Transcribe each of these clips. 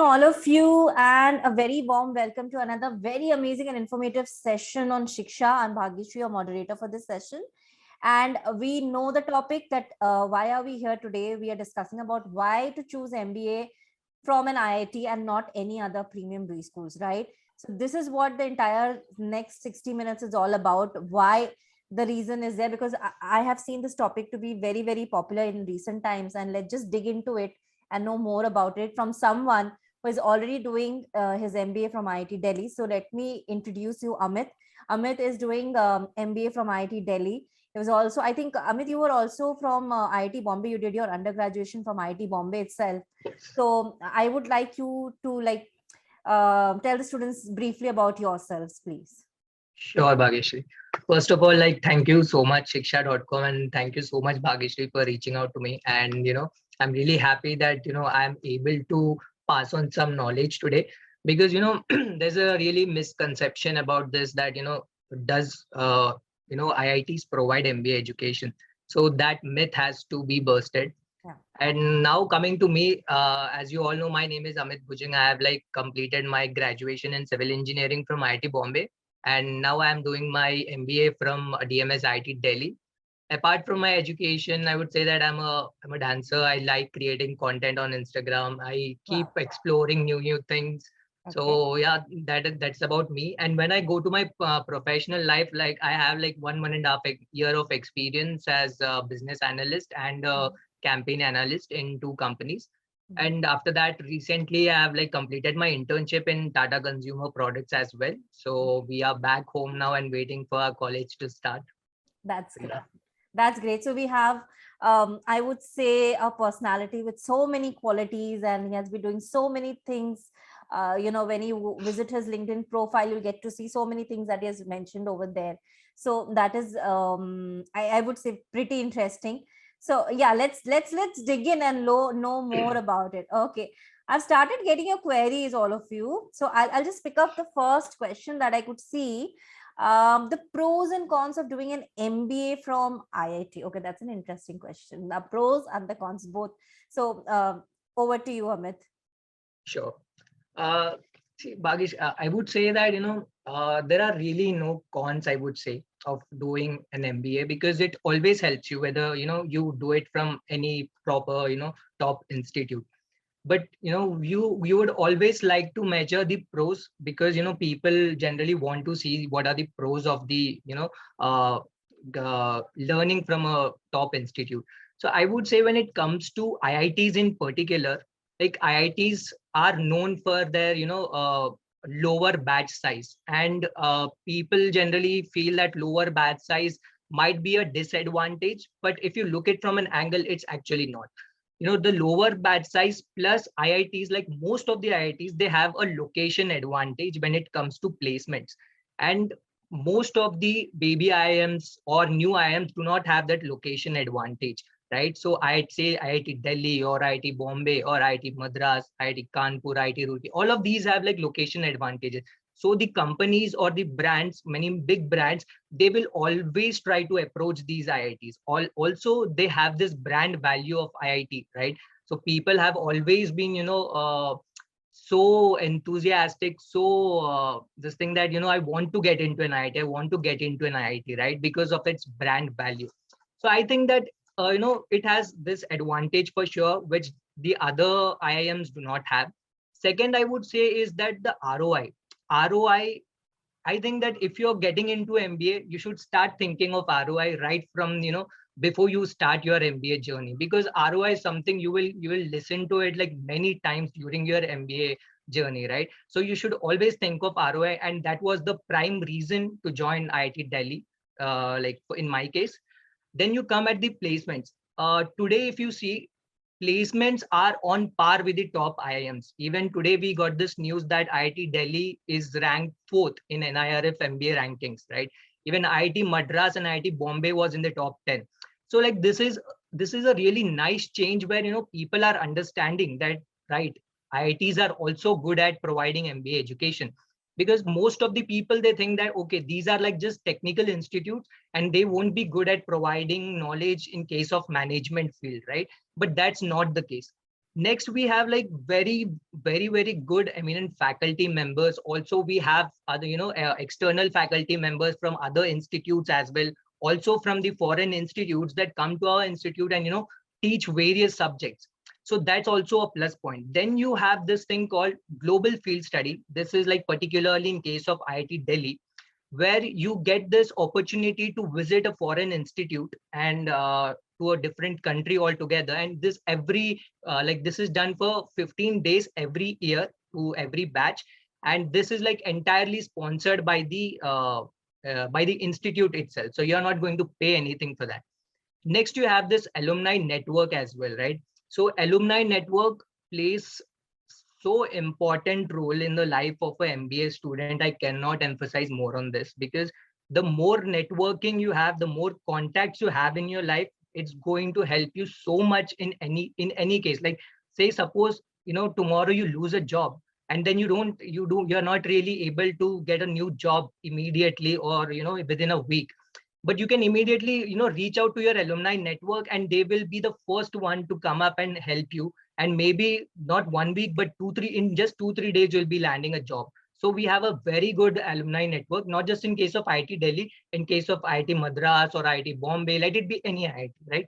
all of you, and a very warm welcome to another very amazing and informative session on Shiksha. I'm Bhagyashree, your moderator for this session. And we know the topic that why are we here today? We are discussing about why to choose MBA from an IIT and not any other premium B schools, right? So this is what the entire next 60 minutes is all about. Why the reason is there, because I have seen this topic to be very, very popular in recent times, and let's just dig into it and know more about it from someone who is already doing his MBA from IIT Delhi. So let me introduce you, Amit. Amit is doing MBA from IIT Delhi. It was also, I think, Amit, you were also from IIT Bombay. You did your undergraduation from IIT Bombay itself. So I would like you to tell the students briefly about yourselves, please. Sure, Bhagyashree. First of all, thank you so much, shiksha.com, and thank you so much, Bhagyashree, for reaching out to me. And, I'm really happy that, I'm able to pass on some knowledge today, because, there's a really misconception about this that, does, IITs provide MBA education? So that myth has to be busted. Yeah. And now coming to me, as you all know, my name is Amit Bhujang. I have completed my graduation in civil engineering from IIT Bombay. And now I'm doing my MBA from DMS IIT Delhi. Apart from my education, I would say that I'm a dancer. I like creating content on Instagram. I keep exploring new things. Okay. So yeah, that's about me. And when I go to my professional life, I have 1.5 year of experience as a business analyst and a campaign analyst in 2 companies. And after that, recently I have completed my internship in Tata Consumer Products as well. So we are back home now and waiting for our college to start. That's great. Yeah. That's great. So we have, I would say, a personality with so many qualities, and he has been doing so many things. When you visit his LinkedIn profile, you'll get to see so many things that he has mentioned over there. So that is, I would say, pretty interesting. So yeah, let's dig in and know more about it. Okay, I've started getting your queries, all of you. So I'll just pick up the first question that I could see. The pros and cons of doing an MBA from IIT. Okay, that's an interesting question. The pros and the cons both. So over to you, Amit. Sure. See, Bhagish, I would say that, there are really no cons, I would say, of doing an MBA, because it always helps you, whether, you do it from any proper, top institute. But, you would always like to measure the pros, because, people generally want to see what are the pros of the, learning from a top institute. So I would say when it comes to IITs in particular, IITs are known for their, lower batch size, and people generally feel that lower batch size might be a disadvantage. But if you look at it from an angle, it's actually not. The lower batch size plus IITs, most of the IITs, they have a location advantage when it comes to placements. And most of the baby IIMs or new IIMs do not have that location advantage, right? So I'd say IIT Delhi or IIT Bombay or IIT Madras, IIT Kanpur, IIT Roorkee, all of these have location advantages. So the companies or the brands, many big brands, they will always try to approach these IITs. Also, they have this brand value of IIT, right? So people have always been, so enthusiastic, so this thing that, I want to get into an IIT, I want to get into an IIT, right? Because of its brand value. So I think that, it has this advantage for sure, which the other IIMs do not have. Second, I would say is that the ROI, I think that if you're getting into MBA, you should start thinking of ROI right from, before you start your MBA journey, because ROI is something you will listen to it many times during your MBA journey, right? So you should always think of ROI, and that was the prime reason to join IIT Delhi, in my case. Then you come at the placements. Today, if you see, placements are on par with the top IIMs. Even today, we got this news that IIT Delhi is ranked 4th in NIRF MBA rankings, right? Even IIT Madras and IIT Bombay was in the top 10. So this is a really nice change where, people are understanding that, right, IITs are also good at providing MBA education. Because most of the people, they think that, okay, these are just technical institutes and they won't be good at providing knowledge in case of management field, right? But that's not the case. Next, we have like very good eminent faculty members. Also, we have other, external faculty members from other institutes as well. Also from the foreign institutes that come to our institute and, teach various subjects. So that's also a plus point. Then you have this thing called global field study. This is like particularly in case of IIT Delhi, where you get this opportunity to visit a foreign institute and to a different country altogether. And this this is done for 15 days every year to every batch. And this is like entirely sponsored by the institute itself. So you're not going to pay anything for that. Next, you have this alumni network as well, right? So alumni network plays so important role in the life of an MBA student. I cannot emphasize more on this, because the more networking you have, the more contacts you have in your life, it's going to help you so much in any case. Like, say suppose, tomorrow you lose a job, and then you're not really able to get a new job immediately, or within a week. But you can immediately reach out to your alumni network, and they will be the first one to come up and help you. And maybe not 1 week, but in just 2-3 days you'll be landing a job. So we have a very good alumni network, not just in case of IIT Delhi, in case of IIT Madras or IIT Bombay, let it be any IIT, right?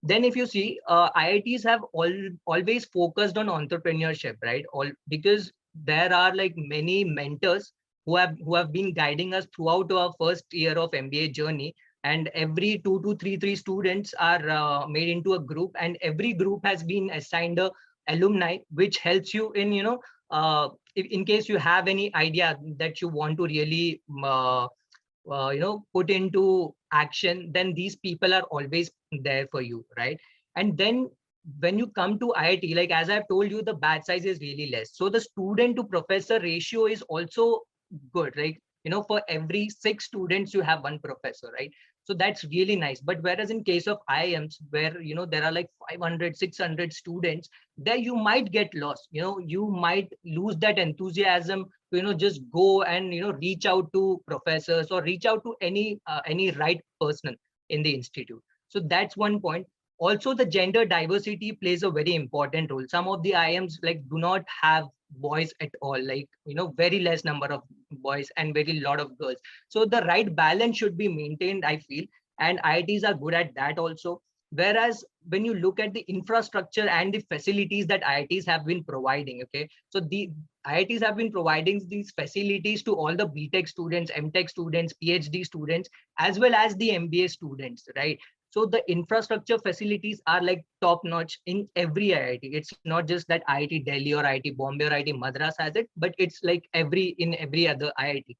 Then if you see, IITs have always focused on entrepreneurship, right? Because there are like many mentors who have been guiding us throughout our first year of MBA journey. And every 2 to 3 students are made into a group, and every group has been assigned a alumni, which helps you in, in case you have any idea that you want to really put into action, then these people are always there for you, right? And then when you come to IIT, like as I've told you, the batch size is really less, so the student to professor ratio is also good, right? For every 6 students you have 1 professor, right? So that's really nice. But whereas in case of IIMs, where there are like 500-600 students, there you might get lost. You might lose that enthusiasm to just go and reach out to professors, or reach out to any right person in the institute. So that's one point. Also, the gender diversity plays a very important role. Some of the IIMs like do not have boys at all, like very less number of boys and very lot of girls. So the right balance should be maintained, I feel, and IITs are good at that also. Whereas when you look at the infrastructure and the facilities that IITs have been providing, okay, so the IITs have been providing these facilities to all the BTech students, MTech students, PhD students, as well as the MBA students, right? So the infrastructure facilities are like top notch in every IIT. It's not just that IIT Delhi or IIT Bombay or IIT Madras has it, but it's like in every other IIT.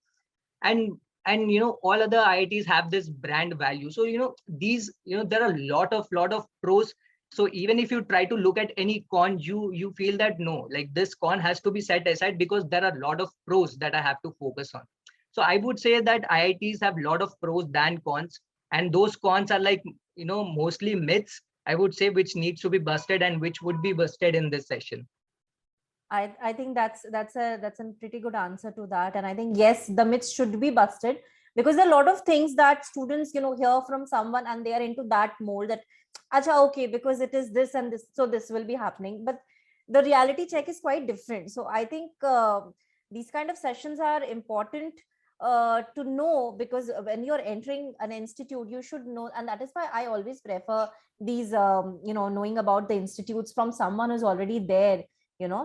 And all other IITs have this brand value. So there are a lot of pros. So even if you try to look at any con, you feel that no, like this con has to be set aside, because there are a lot of pros that I have to focus on. So I would say that IITs have a lot of pros than cons, and those cons are like mostly myths, I would say, which needs to be busted, and which would be busted in this session. I think that's a pretty good answer to that. And I think, yes, the myths should be busted, because there are a lot of things that students hear from someone, and they are into that mold that acha, okay, because it is this and this, so this will be happening. But the reality check is quite different. So I think these kind of sessions are important to know, because when you're entering an institute, you should know. And that is why I always prefer these knowing about the institutes from someone who's already there,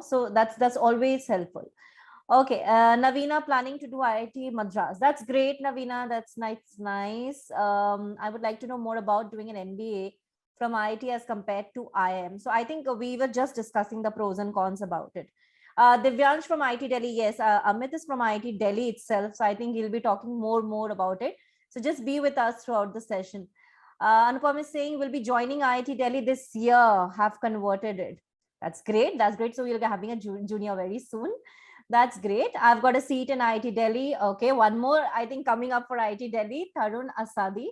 so that's always helpful. Okay, Navina planning to do IIT Madras. That's great, Navina. That's nice. I would like to know more about doing an MBA from IIT as compared to IIM. So I think we were just discussing the pros and cons about it. Divyansh from IIT Delhi. Yes, Amit is from IIT Delhi itself. So I think he'll be talking more about it. So just be with us throughout the session. Anupam is saying we'll be joining IIT Delhi this year, have converted it. That's great. That's great. So we'll be having a junior very soon. That's great. I've got a seat in IIT Delhi. Okay, one more, I think, coming up for IIT Delhi, Tarun Asadi.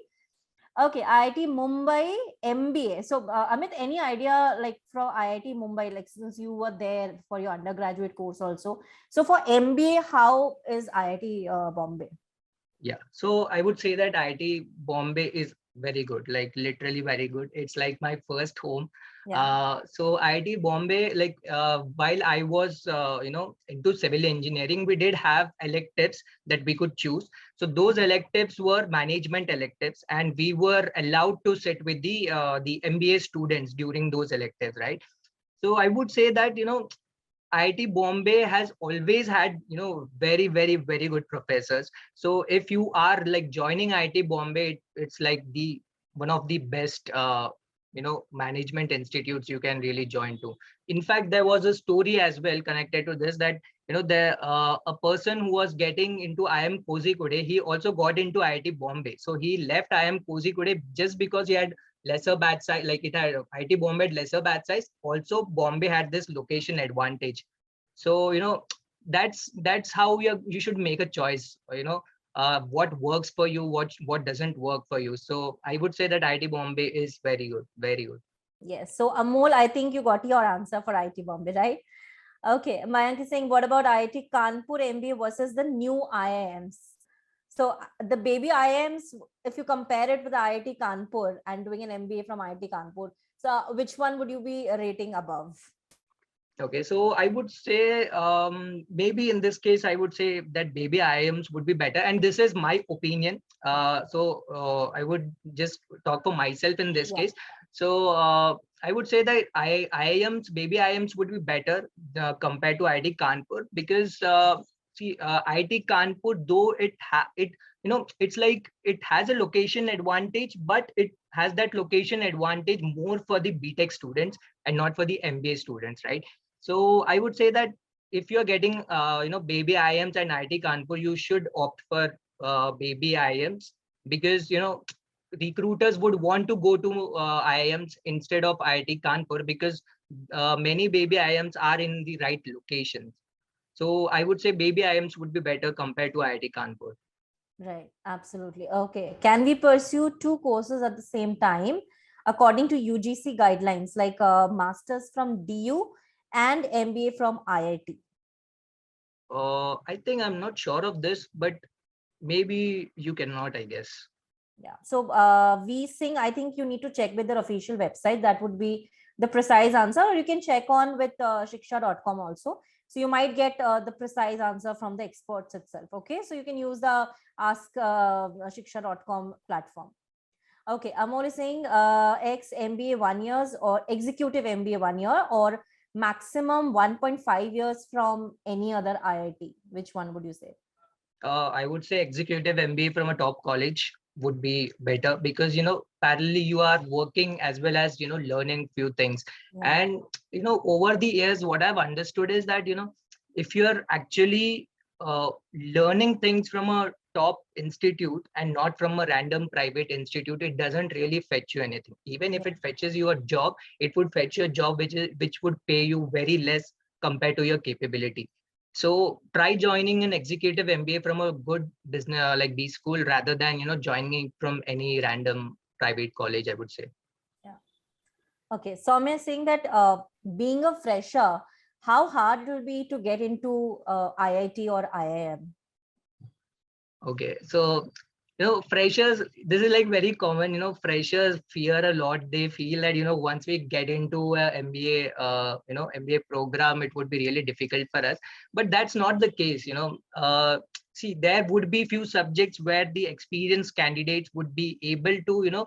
Okay, IIT Mumbai MBA. So Amit, any idea like from IIT Mumbai, like since you were there for your undergraduate course also. So for MBA, how is IIT Bombay? Yeah, so I would say that IIT Bombay is very good, like literally very good. It's like my first home. Yeah. So IIT Bombay, like while I was into civil engineering, we did have electives that we could choose. So those electives were management electives, and we were allowed to sit with the MBA students during those electives, right? So I would say that IIT Bombay has always had, very, very, very good professors. So if you are like joining IIT Bombay, it's like the one of the best, management institutes you can really join to. In fact, there was a story as well connected to this that, a person who was getting into IIM Kozhikode, he also got into IIT Bombay. So he left IIM Kozhikode just because he had lesser batch size, like it had IIT Bombay had lesser batch size. Also, Bombay had this location advantage. So that's how you should make a choice. What works for you, what doesn't work for you. So I would say that IIT Bombay is very good, very good. Yes. So Amol, I think you got your answer for IIT Bombay, right? Okay. Mayank is saying, what about IIT Kanpur MBA versus the new IIMs? So the baby IIMs, if you compare it with the IIT Kanpur and doing an MBA from IIT Kanpur, so which one would you be rating above? Okay, so I would say maybe in this case, I would say that baby IIMs would be better. And this is my opinion. So I would just talk for myself in this Yeah. case. So I would say that IIMs, baby IIMs would be better compared to IIT Kanpur because IIT Kanpur, though it's like it has a location advantage, but it has that location advantage more for the BTech students and not for the MBA students, right? So I would say that if you're getting, baby IIMs and IIT Kanpur, you should opt for baby IIMs because, recruiters would want to go to IIMs instead of IIT Kanpur because many baby IIMs are in the right locations. So I would say baby IIMs would be better compared to IIT Kanpur. Right. Absolutely. Okay. Can we pursue two courses at the same time according to UGC guidelines, like masters from DU and MBA from IIT? I think I'm not sure of this, but maybe you cannot, I guess. Yeah. So we sing, I think you need to check with their official website. That would be the precise answer, or you can check on with shiksha.com also. So you might get the precise answer from the experts itself. Okay. So you can use the ask shiksha.com platform. Okay. Amol is saying X MBA 1 years or executive MBA 1 year or maximum 1.5 years from any other IIT. Which one would you say? I would say executive MBA from a top college would be better because parallelly you are working as well as learning few things. Yeah. And over the years what I've understood is that if you're actually learning things from a top institute and not from a random private institute, it doesn't really fetch you anything. Even if it fetches you a job, it would fetch you a job which would pay you very less compared to your capability. So try joining an executive MBA from a good business like B school rather than joining from any random private college, I would say. Yeah. Okay. So I'm saying that being a fresher, how hard it will be to get into IIT or IIM? Okay, so freshers, this is like very common. Freshers fear a lot. They feel that once we get into a MBA, MBA program, it would be really difficult for us. But that's not the case. See, there would be few subjects where the experienced candidates would be able to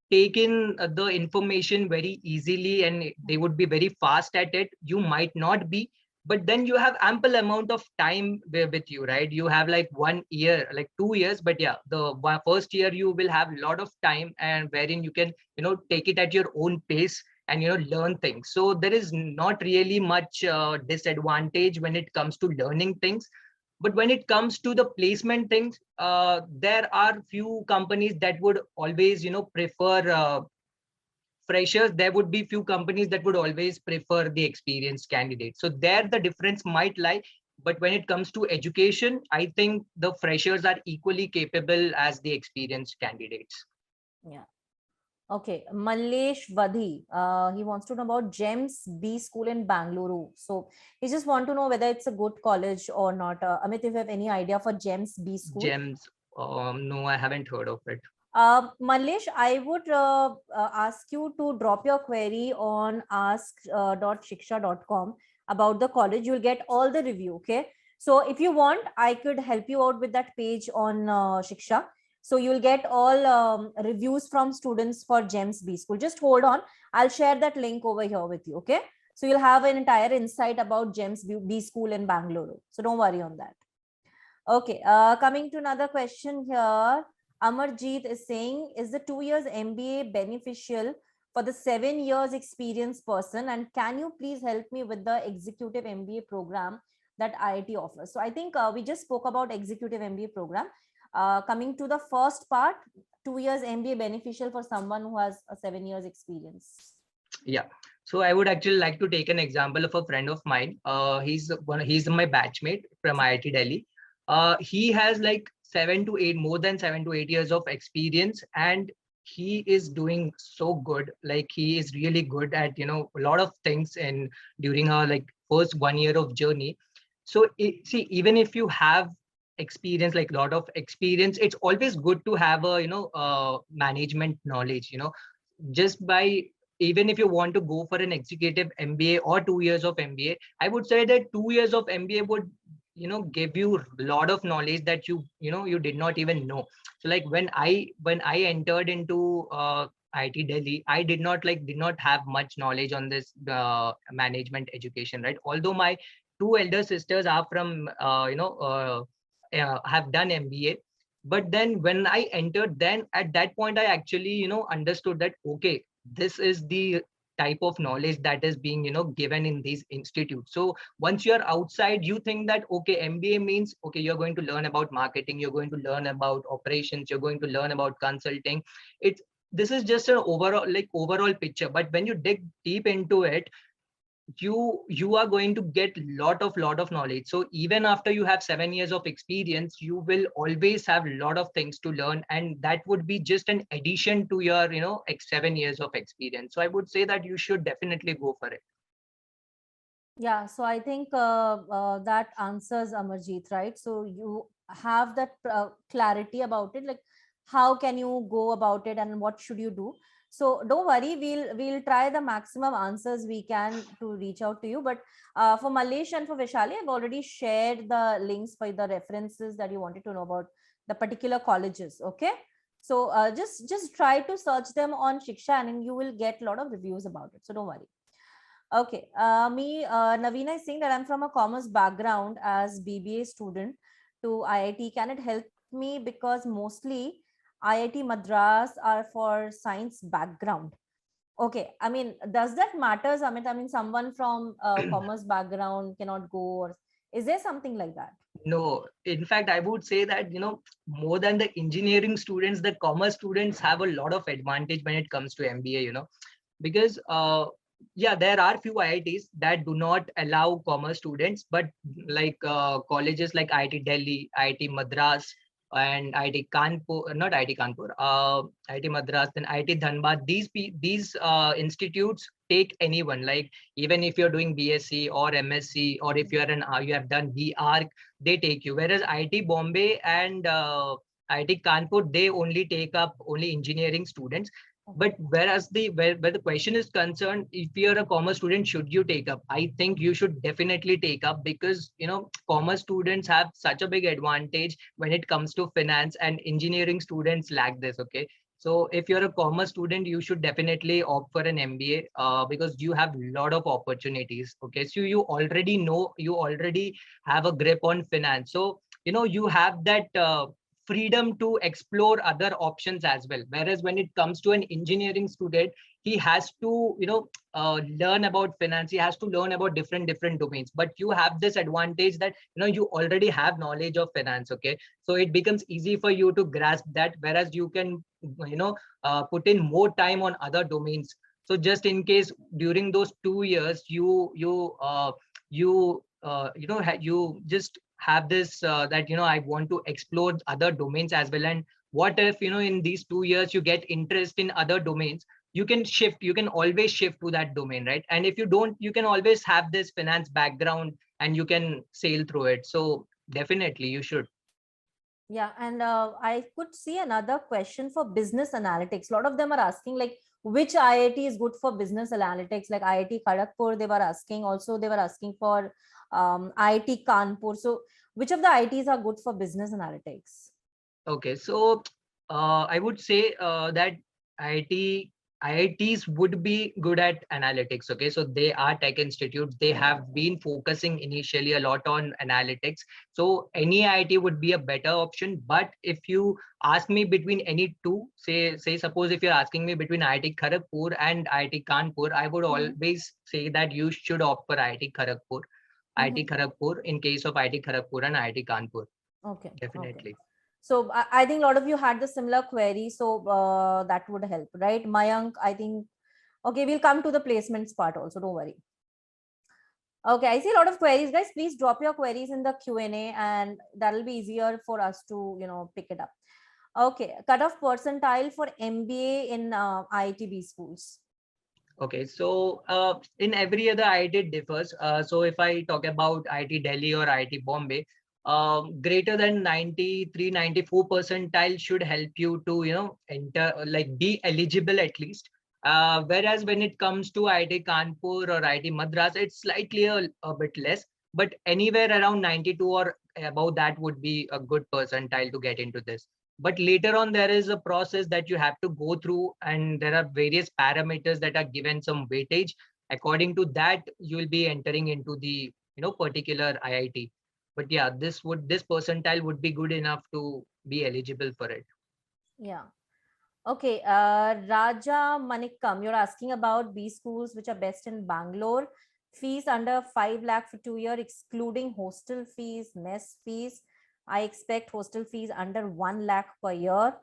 take in the information very easily and they would be very fast at it. You might not be, but then you have ample amount of time with you, right? You have like 1 year, like 2 years, but yeah, the first year you will have a lot of time and wherein you can take it at your own pace and learn things. So there is not really much disadvantage when it comes to learning things. But when it comes to the placement things, there are few companies that would always prefer freshers. There would be few companies that would always prefer the experienced candidates. So there the difference might lie. But when it comes to education, I think the freshers are equally capable as the experienced candidates. Yeah. Okay. Mallesh Vadhi, he wants to know about GEMS B school in Bangalore. So he just want to know whether it's a good college or not. Amit, if you have any idea for GEMS B school? Gems, no, I haven't heard of it. Malish, I would ask you to drop your query on ask.shiksha.com about the college. You'll get all the review. Okay. So if you want, I could help you out with that page on Shiksha. So you'll get all reviews from students for GEMS B School. Just hold on. I'll share that link over here with you. Okay. So you'll have an entire insight about GEMS B School in Bangalore. So don't worry on that. Okay. Coming to another question here. Amarjeet is saying, is the 2 years MBA beneficial for the 7 years experience person? And can you please help me with the executive MBA program that IIT offers? So I think we just spoke about executive MBA program. Coming to the first part, 2 years MBA beneficial for someone who has a 7 years experience. Yeah. So I would actually like to take an example of a friend of mine. He's my batchmate from IIT Delhi. He has like more than 7 to 8 years of experience, and he is doing so good. Like he is really good at a lot of things and during our like first 1 year of journey. So see, even if you have experience, like a lot of experience, it's always good to have a management knowledge. Just by, even if you want to go for an executive MBA or 2 years of MBA, I would say that 2 years of MBA would give you a lot of knowledge that you did not even know. So like when I entered into IIT Delhi, I did not have much knowledge on this management education, right? Although my two elder sisters are from have done MBA. But then when I entered, then at that point I actually understood that okay, this is the type of knowledge that is being given in these institutes. So once you're outside, you think that okay, MBA means okay, you're going to learn about marketing, you're going to learn about operations, you're going to learn about consulting. It's This is just an overall picture, but when you dig deep into it, you are going to get lot of knowledge. So even after you have 7 years of experience, you will always have a lot of things to learn, and that would be just an addition to your 7 years of experience. So I would say that you should definitely go for it. Yeah, so I think that answers Amarjeet, right? So you have that clarity about it, like how can you go about it and what should you do? So don't worry, we'll try the maximum answers we can to reach out to you. But for Malesh and for Vishali, I've already shared the links for the references that you wanted to know about the particular colleges. Okay, so just try to search them on Shiksha, and you will get a lot of reviews about it. So don't worry. Okay, Navina is saying that I'm from a commerce background as BBA student to IIT. Can it help me because mostly IIT Madras are for science background? Okay, I mean, does that matters, Amit? I mean, someone from commerce background cannot go, or is there something like that? No, in fact, I would say that, more than the engineering students, the commerce students have a lot of advantage when it comes to MBA, because yeah, there are few IITs that do not allow commerce students, but like colleges like IIT Delhi, IIT Madras, and IIT Kanpur, not IIT Kanpur, IIT Madras, and IIT Dhanbad. These institutes take anyone, like even if you're doing BSc or MSc, or if you have done BArch, they take you. Whereas IIT Bombay and IIT Kanpur, they only take up only engineering students. But whereas where the question is concerned, if you're a commerce student, should you take up? I think you should definitely take up, because commerce students have such a big advantage when it comes to finance, and engineering students lack this. Okay, so if you're a commerce student, you should definitely opt for an MBA, because you have a lot of opportunities. Okay, so you already have a grip on finance, so you have that freedom to explore other options as well. Whereas when it comes to an engineering student, he has to learn about finance, he has to learn about different domains. But you have this advantage that you already have knowledge of finance. Okay, so it becomes easy for you to grasp that, whereas you can put in more time on other domains. So just in case during those 2 years you just have this that I want to explore other domains as well. And what if in these 2 years you get interest in other domains, you can always shift to that domain, right? And if you don't, you can always have this finance background and you can sail through it. So definitely you should. Yeah, and I could see another question for business analytics. A lot of them are asking like which IIT is good for business analytics, like IIT Kharagpur, they were asking. Also, they were asking for IIT Kanpur. So, which of the IITs are good for business analytics? Okay, so I would say that IIT IITs would be good at analytics. Okay, so they are tech institutes. They have been focusing initially a lot on analytics. So any IIT would be a better option. But if you ask me between any two, say suppose if you're asking me between IIT Kharagpur and IIT Kanpur, I would Mhm. always say that you should opt for IIT Kharagpur. IIT Mhm. Kharagpur in case of IIT Kharagpur and IIT Kanpur, Okay, okay. definitely. So I think a lot of you had the similar query, so that would help, right? Mayank, I think. Okay, we'll come to the placements part also. Don't worry. Okay, I see a lot of queries, guys. Please drop your queries in the Q&A, and that'll be easier for us to pick it up. Okay, cutoff percentile for MBA in IITB schools. Okay, so in every other IIT it differs. So if I talk about IIT Delhi or IIT Bombay, greater than 93, 94 percentile should help you to, enter, like be eligible at least. Whereas when it comes to IIT Kanpur or IIT Madras, it's slightly a bit less, but anywhere around 92 or above that would be a good percentile to get into this. But later on there is a process that you have to go through, and there are various parameters that are given some weightage. According to that, you will be entering into the particular IIT. But yeah, this percentile would be good enough to be eligible for it. Yeah. Okay, Raja Manikam, you're asking about B schools which are best in Bangalore. Fees under 5 lakh for 2 year, excluding hostel fees, mess fees. I expect hostel fees under 1 lakh per year.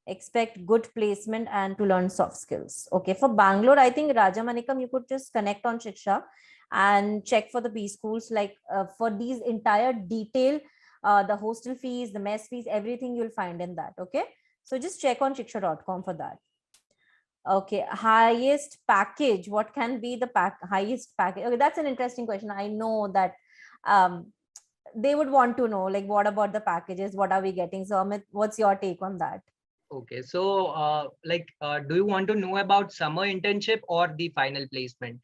Expect good placement and to learn soft skills. Okay, for Bangalore, I think Raja Manikam, you could just connect on Shiksha and check for the B schools. Like for these entire detail, the hostel fees, the mess fees, everything you'll find in that. Okay, so just check on shiksha.com for that. Okay, highest package. What can be the highest package? Okay, that's an interesting question. I know that um, they would want to know, like, what about the packages? What are we getting? So, Amit, what's your take on that? Okay, so do you want to know about summer internship or the final placement?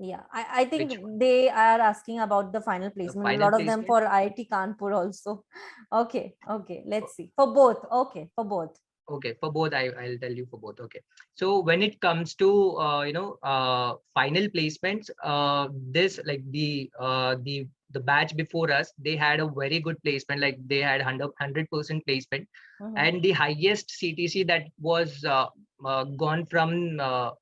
Yeah, I think Which one? they are asking about the final The placement. A final lot of them placement? for IIT Kanpur also. Okay, okay, let's see. For both. Okay, for both. Okay, for both, I'll tell you for both. Okay, so when it comes to final placements, this like the batch before us, they had a very good placement. Like they had 100% placement, Mhm. and the highest CTC that was gone from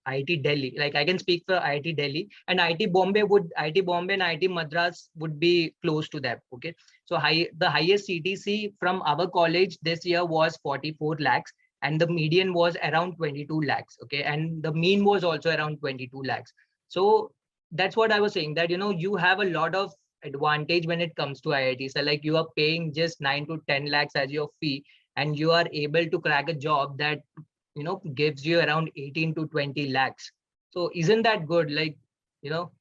IIT Delhi. Like I can speak for IIT Delhi, and IIT Bombay and IIT Madras would be close to that. Okay, so the highest CTC from our college this year was 44 lakhs, and the median was around 22 lakhs. Okay, and the mean was also around 22 lakhs. So that's what I was saying, that you have a lot of advantage when it comes to IIT. So like you are paying just 9 to 10 lakhs as your fee, and you are able to crack a job that gives you around 18 to 20 lakhs. So isn't that good? Like, you know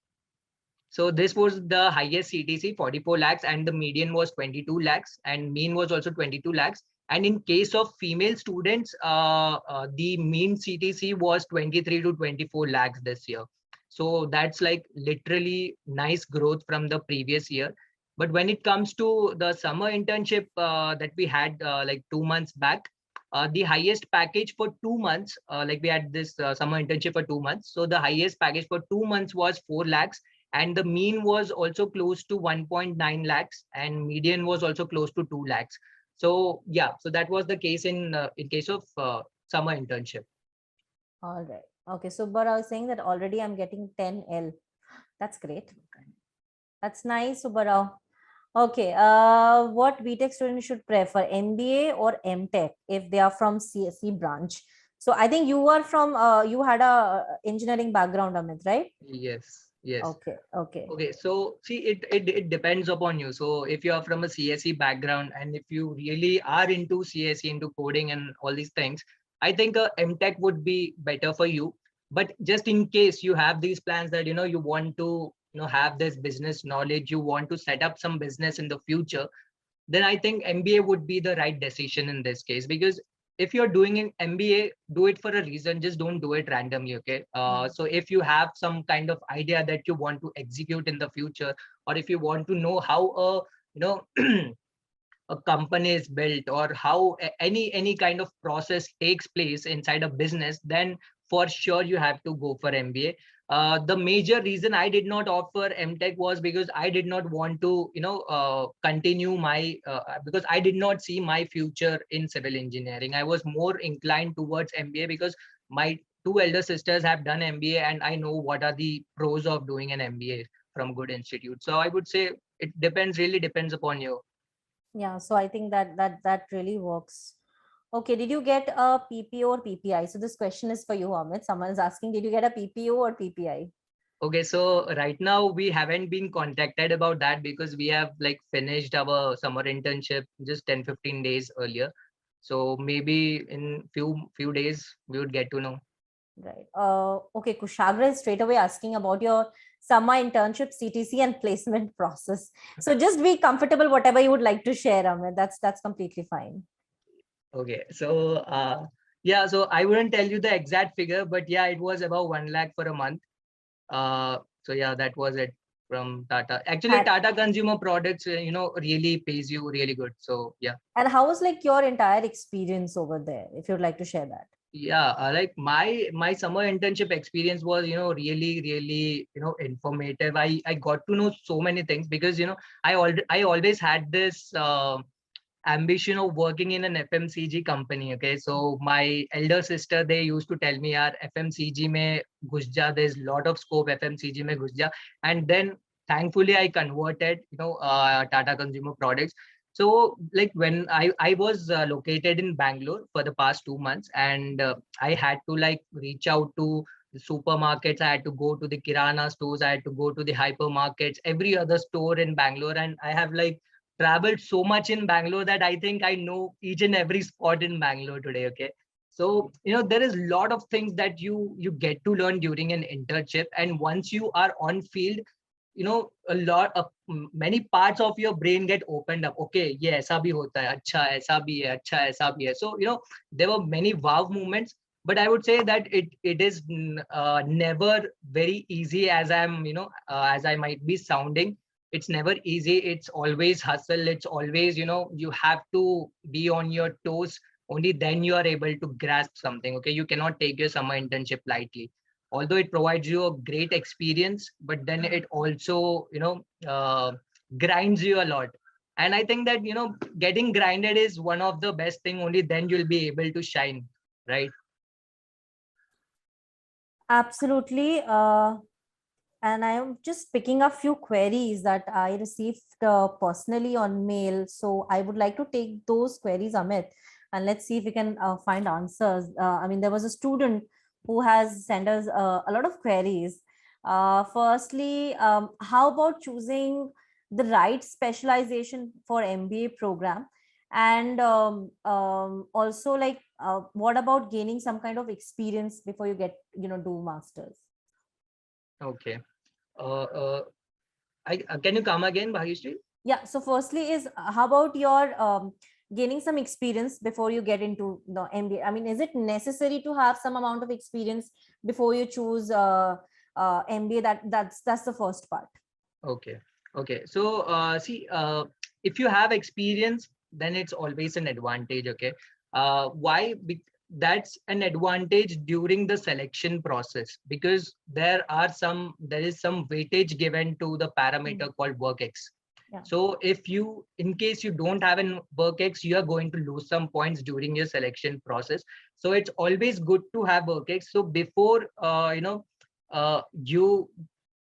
so this was the highest CTC, 44 lakhs, and the median was 22 lakhs, and mean was also 22 lakhs. And in case of female students, the mean CTC was 23 to 24 lakhs this year. So that's like literally nice growth from the previous year. But when it comes to the summer internship that we had like 2 months back, the highest package for 2 months, like we had this summer internship for 2 months. So the highest package for 2 months was 4 lakhs, and the mean was also close to 1.9 lakhs, and median was also close to 2 lakhs. So yeah, so that was the case in case of summer internship. All right. Okay, so but I was saying that already I'm getting 10L. That's great. That's nice, Subbarao. Okay, what BTech students should prefer, MBA or MTech if they are from CSE branch? So I think you were from, you had a engineering background, Amit, right? Yes, yes. Okay, okay. Okay, so see, it depends upon you. So if you are from a CSE background, and if you really are into CSE, into coding and all these things, I think a MTech would be better for you. But just in case you have these plans that you want to have this business knowledge, you want to set up some business in the future, then I think MBA would be the right decision in this case. Because if you're doing an MBA, do it for a reason, just don't do it randomly. Okay. So if you have some kind of idea that you want to execute in the future, or if you want to know how a company is built, or how any kind of process takes place inside a business, then for sure you have to go for MBA. The major reason I did not offer MTech was because I did not want to continue my because I did not see my future in civil engineering. I was more inclined towards MBA because my two elder sisters have done MBA, and I know what are the pros of doing an MBA from good institute. So I would say it depends, really depends upon you. Yeah, so I think that really works. Okay, did you get a PPO or PPI? So this question is for you, Amit. Someone is asking, did you get a PPO or PPI? Okay, so right now we haven't been contacted about that because we have like finished our summer internship just 10-15 days earlier. So maybe in few days we would get to know. Right. Okay, Kushagra is straight away asking about your summer internship, CTC, and placement process. So just be comfortable, whatever you would like to share, Amit. That's completely fine. Okay, so yeah, so I wouldn't tell you the exact figure, but yeah, it was about 1 lakh for a month. So yeah, that was it from Tata. Actually, And, Tata Consumer Products, really pays you really good. So yeah. and how was like your entire experience over there, if you'd like to share that? Yeah, like my summer internship experience was really informative. I got to know so many things because I always had this ambition of working in an FMCG company. Okay, so my elder sister, they used to tell me, yaar, FMCG mein ghus ja, there's lot of scope, FMCG mein ghus ja. And then thankfully I converted, Tata Consumer Products. So like when I was located in Bangalore for the past 2 months, and I had to like reach out to the supermarkets, I had to go to the kirana stores, I had to go to the hypermarkets, every other store in Bangalore, and I have like traveled so much in Bangalore that I think I know each and every spot in Bangalore today. Okay. So, there is a lot of things that you get to learn during an internship. And once you are on field, a lot of many parts of your brain get opened up. Okay, yeah, aisa bhi hota hai, acha aisa bhi hai, acha aisa bhi hai. So, there were many wow moments, but I would say that it is never very easy as as I might be sounding. It's never easy. It's always hustle. It's always, you have to be on your toes. Only then you are able to grasp something. Okay. You cannot take your summer internship lightly. Although it provides you a great experience, but then it also, grinds you a lot. And I think that, getting grinded is one of the best thing. Only then you'll be able to shine. Right. Absolutely. And I am just picking up few queries that I received personally on mail. So I would like to take those queries, Amit, and let's see if we can find answers. I mean, there was a student who has sent us a lot of queries. Firstly, how about choosing the right specialization for MBA program? And also, like, what about gaining some kind of experience before you get, do masters? Okay. Uh, can you come again, Bhagyashree? Yeah. So firstly is how about your gaining some experience before you get into the MBA? I mean, is it necessary to have some amount of experience before you choose MBA? That's the first part. Okay. Okay. So, see, if you have experience, then it's always an advantage. Okay. Why? That's an advantage during the selection process, because there is some weightage given to the parameter called work X. Yeah. So if in case you don't have an work X, you are going to lose some points during your selection process. So it's always good to have work X. So before, you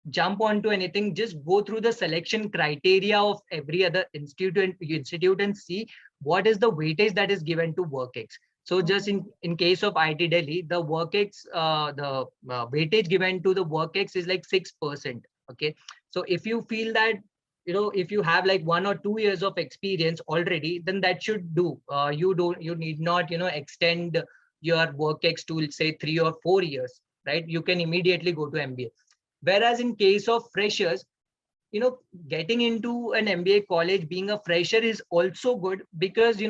jump onto anything, just go through the selection criteria of every other institute and see what is the weightage that is given to WorkX. So just in case of IIT Delhi, the WorkX, the weightage given to the WorkX is like 6%. Okay. So if you feel that, if you have like 1 or 2 years of experience already, then that should do. You need not, extend your WorkX to say 3 or 4 years, right? You can immediately go to MBA. Whereas in case of freshers, getting into an MBA college, being a fresher is also good, because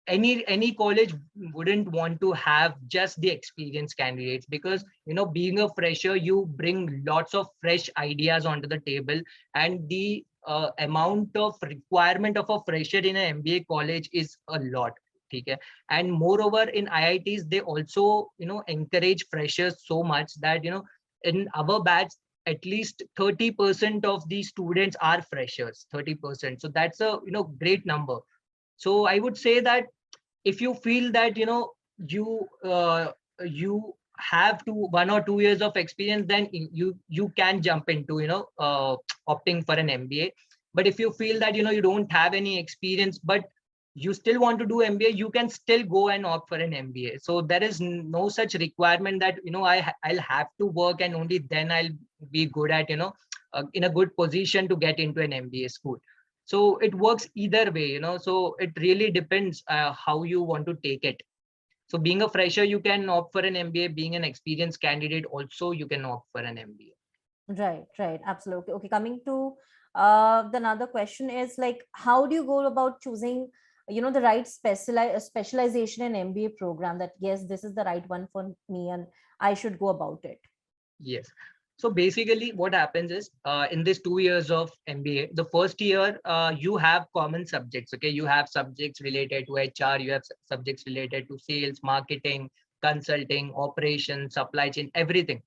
any college wouldn't want to have just the experienced candidates, because being a fresher, you bring lots of fresh ideas onto the table, and the amount of requirement of a fresher in an MBA college is a lot. Okay? And moreover, in IITs, they also encourage freshers so much that in our batch, at least 30% of the students are freshers. 30%, so that's a great number. So I would say that if you feel that you have 1 or 2 years of experience, then you can jump into opting for an MBA. But if you feel that you don't have any experience, but you still want to do MBA, you can still go and opt for an MBA. So there is no such requirement that I'll have to work and only then I'll be good at in a good position to get into an MBA school. So it works either way, so it really depends how you want to take it. So being a fresher, you can opt for an MBA. Being an experienced candidate, also you can opt for an MBA. Right, absolutely. Okay, coming to the another question is like, how do you go about choosing the right specialization in MBA program, that yes, this is the right one for me and I should go about it? Yes. So basically what happens is in this 2 years of MBA, the first year you have common subjects. Okay, you have subjects related to HR, you have subjects related to sales, marketing, consulting, operations, supply chain, everything.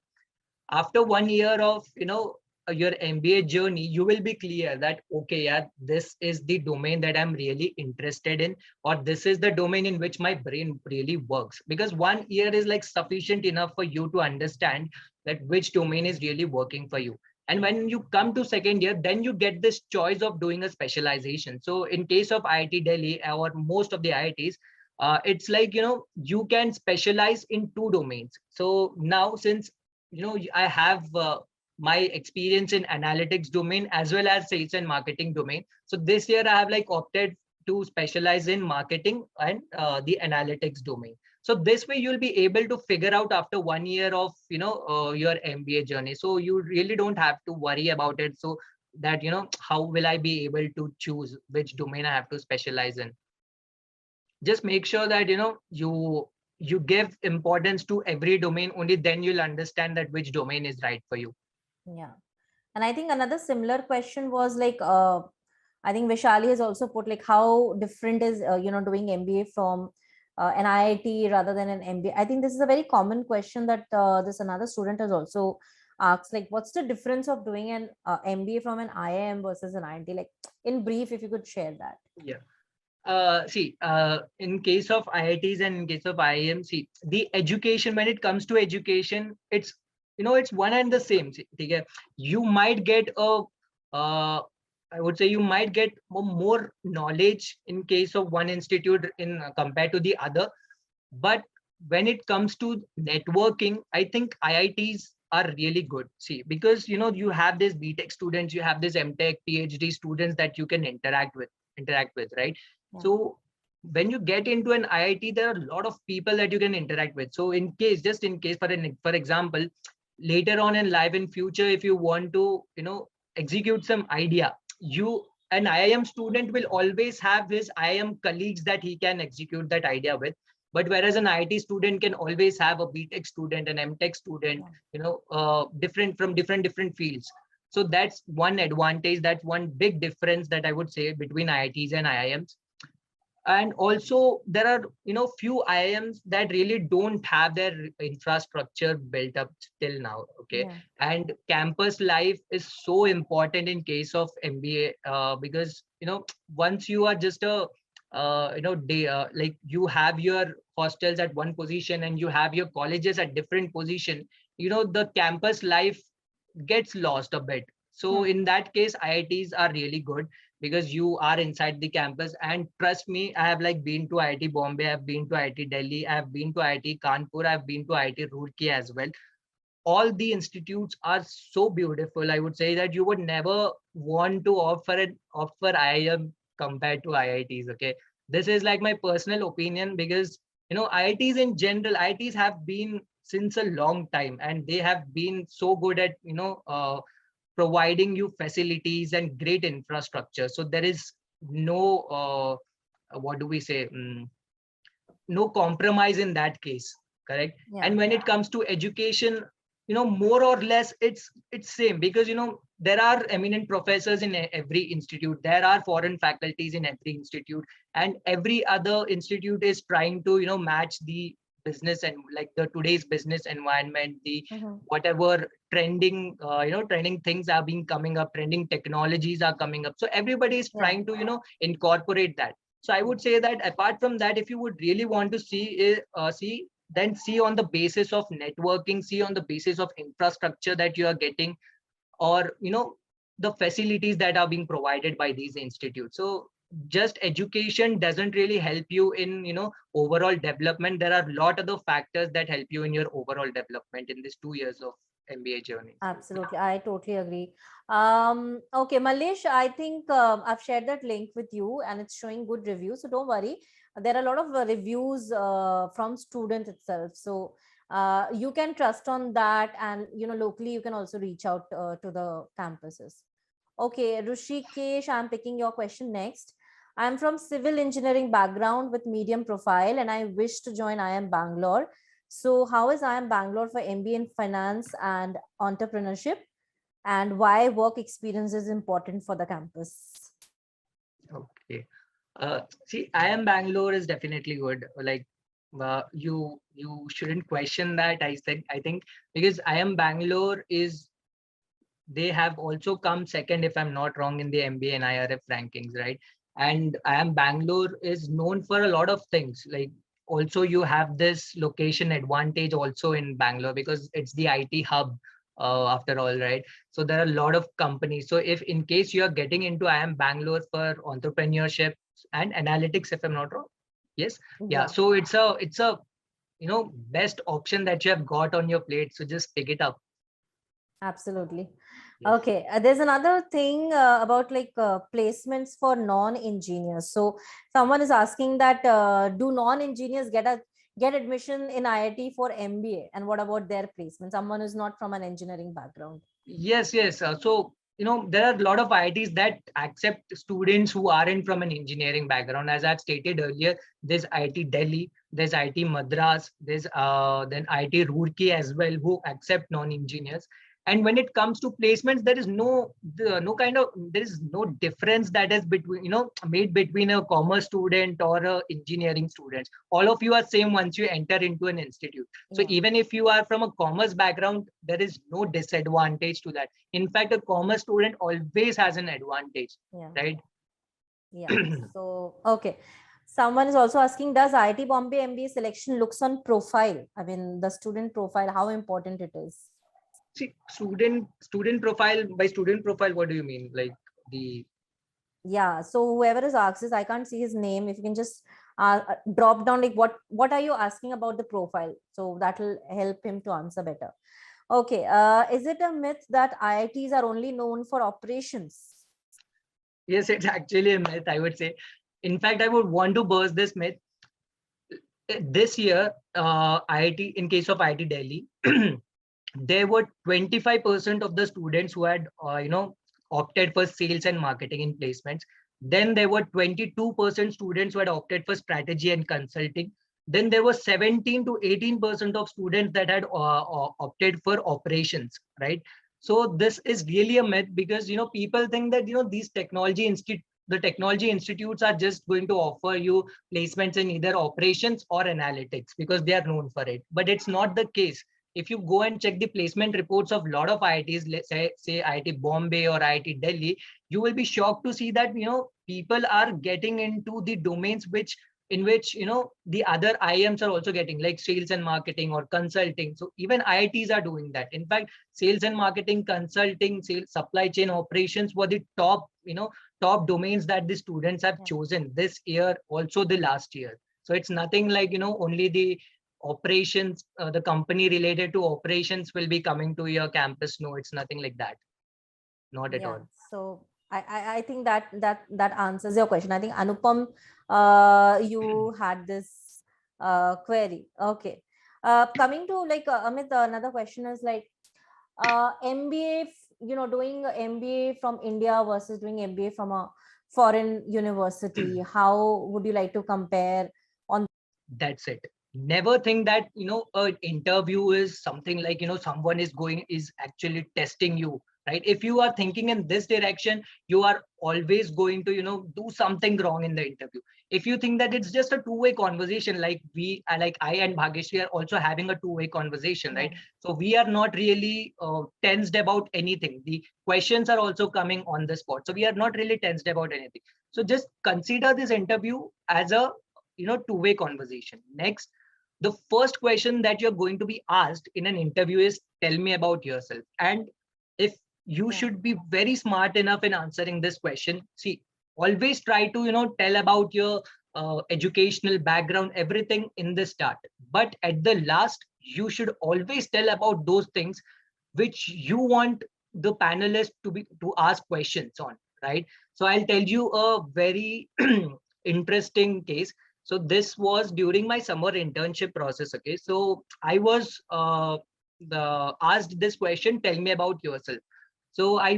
After 1 year of your MBA journey, you will be clear that okay, yeah, this is the domain that I'm really interested in, or this is the domain in which my brain really works. Because 1 year is like sufficient enough for you to understand that which domain is really working for you. And when you come to second year, then you get this choice of doing a specialization. So in case of IIT Delhi or most of the IITs, it's like you can specialize in 2 domains. So now, since I have my experience in analytics domain as well as sales and marketing domain, so this year I have like opted to specialize in marketing and the analytics domain. So this way you'll be able to figure out after 1 year of your MBA journey. So you really don't have to worry about it, so that how will I be able to choose which domain I have to specialize in. Just make sure that you give importance to every domain. Only then you'll understand that which domain is right for you. Yeah. And I think another similar question was like, I think Vishali has also put like, how different is doing MBA from an IIT rather than an MBA. I think this is a very common question that this another student has also asked, like, what's the difference of doing an MBA from an IIM versus an IIT? Like, in brief, if you could share that. Yeah. See, in case of IITs and in case of IIMs, see, the education, when it comes to education, it's it's one and the same. See, okay? You might get I would say you might get more knowledge in case of one institute in compared to the other. But when it comes to networking, I think IITs are really good. See, because you have this BTech students, you have this MTech, PhD students that you can interact with, right? Yeah. So when you get into an IIT, there are a lot of people that you can interact with. So just in case, for example, later on in life, in future, if you want to execute some idea, an IIM student will always have his IIM colleagues that he can execute that idea with. But whereas an IIT student can always have a BTech student, an MTech student, different from different fields. So that's one advantage. That's one big difference that I would say between IITs and IIMs. And also there are few IIMs that really don't have their infrastructure built up till now. Okay. Yeah. And campus life is so important in case of MBA, because once you are just a like you have your hostels at one position and you have your colleges at different position, the campus life gets lost a bit. So in that case, IITs are really good because you are inside the campus. And trust me, I have like been to IIT Bombay, I've been to IIT Delhi, I've been to IIT Kanpur, I've been to IIT Roorkee as well. All the institutes are so beautiful. I would say that you would never want to offer IIM compared to IITs. Okay, this is like my personal opinion, because IITs in general, IITs have been since a long time and they have been so good at providing you facilities and great infrastructure. So there is no what do we say, no compromise in that case, correct? Yeah. And when it comes to education, more or less it's same, because there are eminent professors in every institute, there are foreign faculties in every institute, and every other institute is trying to match the business and like the today's business environment, the whatever trending trending things are being coming up, trending technologies are coming up, so everybody is trying to incorporate that. So I would say that apart from that, if you would really want to see, then see on the basis of networking, see on the basis of infrastructure that you are getting, or the facilities that are being provided by these institutes. So just education doesn't really help you in overall development. There are a lot of the factors that help you in your overall development in this 2 years of MBA journey. Absolutely, I totally agree. Okay, Malish, I think I've shared that link with you, and it's showing good reviews. So don't worry. There are a lot of reviews from students itself. So you can trust on that, and locally you can also reach out to the campuses. Okay, Rushikesh, I'm picking your question next. I'm from civil engineering background with medium profile, and I wish to join IIM Bangalore. So how is IIM Bangalore for MBA in finance and entrepreneurship, and why work experience is important for the campus? Okay. See, IIM Bangalore is definitely good. Like, you shouldn't question that. I think because IIM Bangalore is, they have also come second, if I'm not wrong, in the MBA and IRF rankings, right? And IIM Bangalore is known for a lot of things. Like, also you have this location advantage also in Bangalore because it's the IT hub, after all, right? So there are a lot of companies. So if in case you are getting into IIM Bangalore for entrepreneurship and analytics, if I'm not wrong, yes, yeah. So it's a best option that you have got on your plate. So just pick it up. Absolutely. Yes. Okay. There's another thing about like placements for non-engineers. So someone is asking that do non-engineers get admission in IIT for MBA, and what about their placement? Someone who's not from an engineering background. Yes. So there are a lot of IITs that accept students who aren't from an engineering background. As I've stated earlier, there's IIT Delhi, there's IIT Madras, there's then IIT Roorkee as well, who accept non-engineers. And when it comes to placements, there is there is no difference that is between made between a commerce student or a engineering student. All of you are same once you enter into an institute. So even if you are from a commerce background, there is no disadvantage to that. In fact, a commerce student always has an advantage, right? Yeah. So okay. Someone is also asking, does IIT Bombay MBA selection looks on profile? I mean, the student profile, how important it is? See, student profile, by student profile, what do you mean? Like the... Yeah, so whoever is asked this, I can't see his name. If you can just drop down, like what are you asking about the profile? So that will help him to answer better. Okay, is it a myth that IITs are only known for operations? Yes, it's actually a myth, I would say. In fact, I would want to burst this myth. This year, IIT, in case of IIT Delhi, there were 25% of the students who had opted for sales and marketing in placements. Then there were 22% students who had opted for strategy and consulting. Then there was 17 to 18% of students that had opted for operations, right? So this is really a myth, because people think that these the technology institutes are just going to offer you placements in either operations or analytics because they are known for it. But it's not the case. If you go and check the placement reports of a lot of IITs, let's say IIT Bombay or IIT Delhi, you will be shocked to see that people are getting into the domains in which the other IIMs are also getting, like sales and marketing or consulting. So even IITs are doing that. In fact, sales and marketing, consulting, sales, supply chain operations were the top domains that the students have chosen this year, also the last year. So it's nothing like only the operations, the company related to operations will be coming to your campus. No, it's nothing like that. Not at all. So I think that answers your question. I think Anupam, you had this query. Okay. Coming to like Amit, another question is like MBA doing a MBA from India versus doing MBA from a foreign university? How would you like to compare on? That's it. Never think that an interview is something like someone is actually testing you, right? If you are thinking in this direction, you are always going to do something wrong in the interview. If you think that it's just a two-way conversation, like I and Bhageshri are also having a two-way conversation, right? So we are not really tensed about anything. The questions are also coming on the spot, so we are not really tensed about anything. So just consider this interview as a two-way conversation. Next, the first question that you're going to be asked in an interview is, tell me about yourself. And if you should be very smart enough in answering this question, see, always try to tell about your educational background, everything in the start, but at the last you should always tell about those things which you want the panelists to ask questions on, right? So I'll tell you a very interesting case. So this was during my summer internship process. Okay, so I was asked this question, tell me about yourself. So I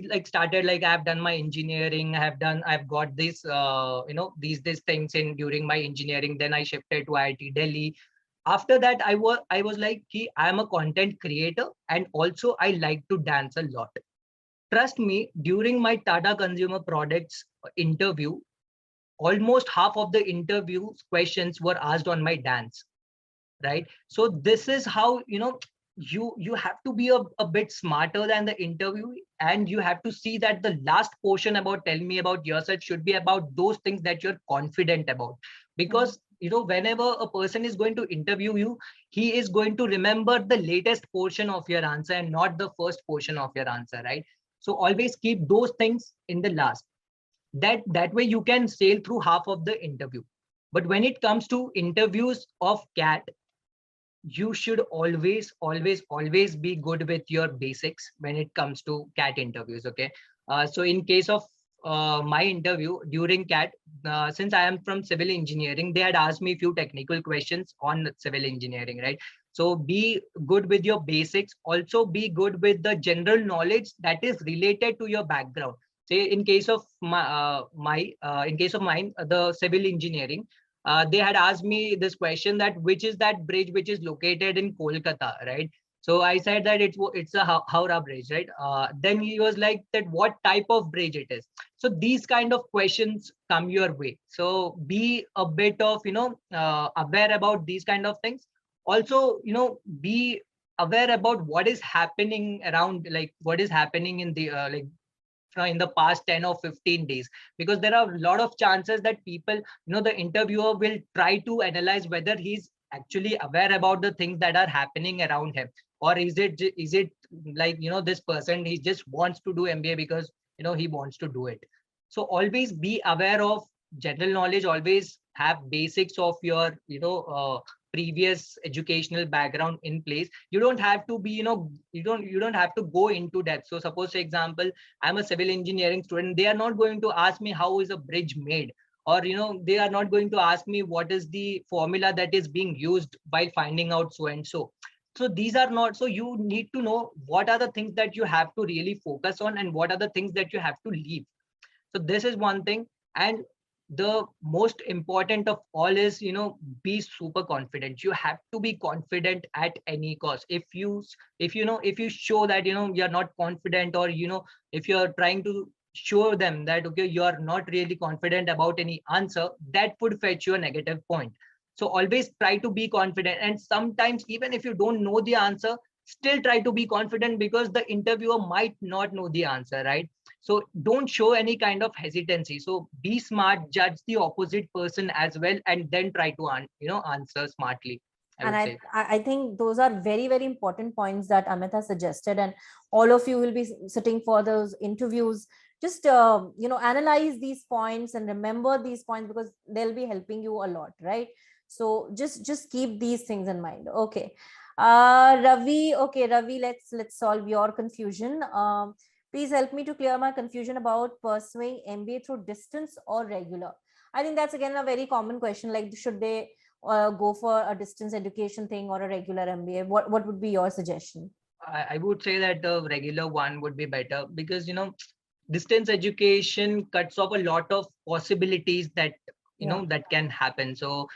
like started like, I've done my engineering, I've got this these things in during my engineering. Then I shifted to IIT Delhi. After that, I was like, I am a content creator and also I like to dance a lot. Trust me, during my Tata Consumer Products interview, almost half of the interview questions were asked on my dance, right? So this is how you have to be a bit smarter than the interview, and you have to see that the last portion about tell me about yourself should be about those things that you're confident about. Because whenever a person is going to interview you, he is going to remember the latest portion of your answer and not the first portion of your answer, right? So always keep those things in the last. That way you can sail through half of the interview. But when it comes to interviews of cat, you should always be good with your basics when it comes to cat interviews. Okay, so in case of my interview during cat, since I am from civil engineering, they had asked me a few technical questions on civil engineering, right? So be good with your basics, also be good with the general knowledge that is related to your background. Say in case of in case of mine, the civil engineering, they had asked me this question, that which is that bridge which is located in Kolkata, right? So I said that it's a Howrah bridge, right? Then he was like, that what type of bridge it is. So these kind of questions come your way. So be a bit of aware about these kind of things. Also be aware about what is happening around, like what is happening in the in the past 10 or 15 days, because there are a lot of chances that people, the interviewer will try to analyze whether he's actually aware about the things that are happening around him, or is it like this person, he just wants to do MBA because he wants to do it. So always be aware of general knowledge, always have basics of your previous educational background in place. You don't have to be you don't have to go into depth. So suppose, for example, I'm a civil engineering student, they are not going to ask me how is a bridge made, or they are not going to ask me what is the formula that is being used while finding out so and so. So these are not, so you need to know what are the things that you have to really focus on and what are the things that you have to leave. So this is one thing. And the most important of all is be super confident. You have to be confident at any cost. If you show that you're not confident, or if you're trying to show them that okay, you are not really confident about any answer, that would fetch you a negative point. So always try to be confident, and sometimes even if you don't know the answer, still try to be confident, because the interviewer might not know the answer, right? So don't show any kind of hesitancy. So be smart, judge the opposite person as well, and then try to answer smartly, I And would say. I think those are very, very important points that Amit has suggested. And all of you will be sitting for those interviews. Just, analyze these points and remember these points, because they'll be helping you a lot, right? So just keep these things in mind. Okay. Ravi, okay, Ravi, let's solve your confusion. Please help me to clear my confusion about pursuing MBA through distance or regular. I think that's again a very common question. Like, should they go for a distance education thing or a regular MBA? What would be your suggestion? I would say that the regular one would be better because, distance education cuts off a lot of possibilities that, Yeah. that can happen. So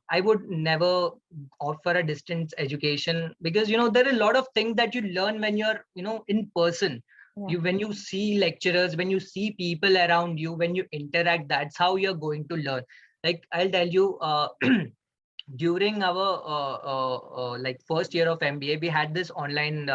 I would never offer a distance education because, there are a lot of things that you learn when you're, in person. Yeah. When you see lecturers, when you see people around you, when you interact, that's how you're going to learn. Like I'll tell you, during our like first year of MBA, we had this online,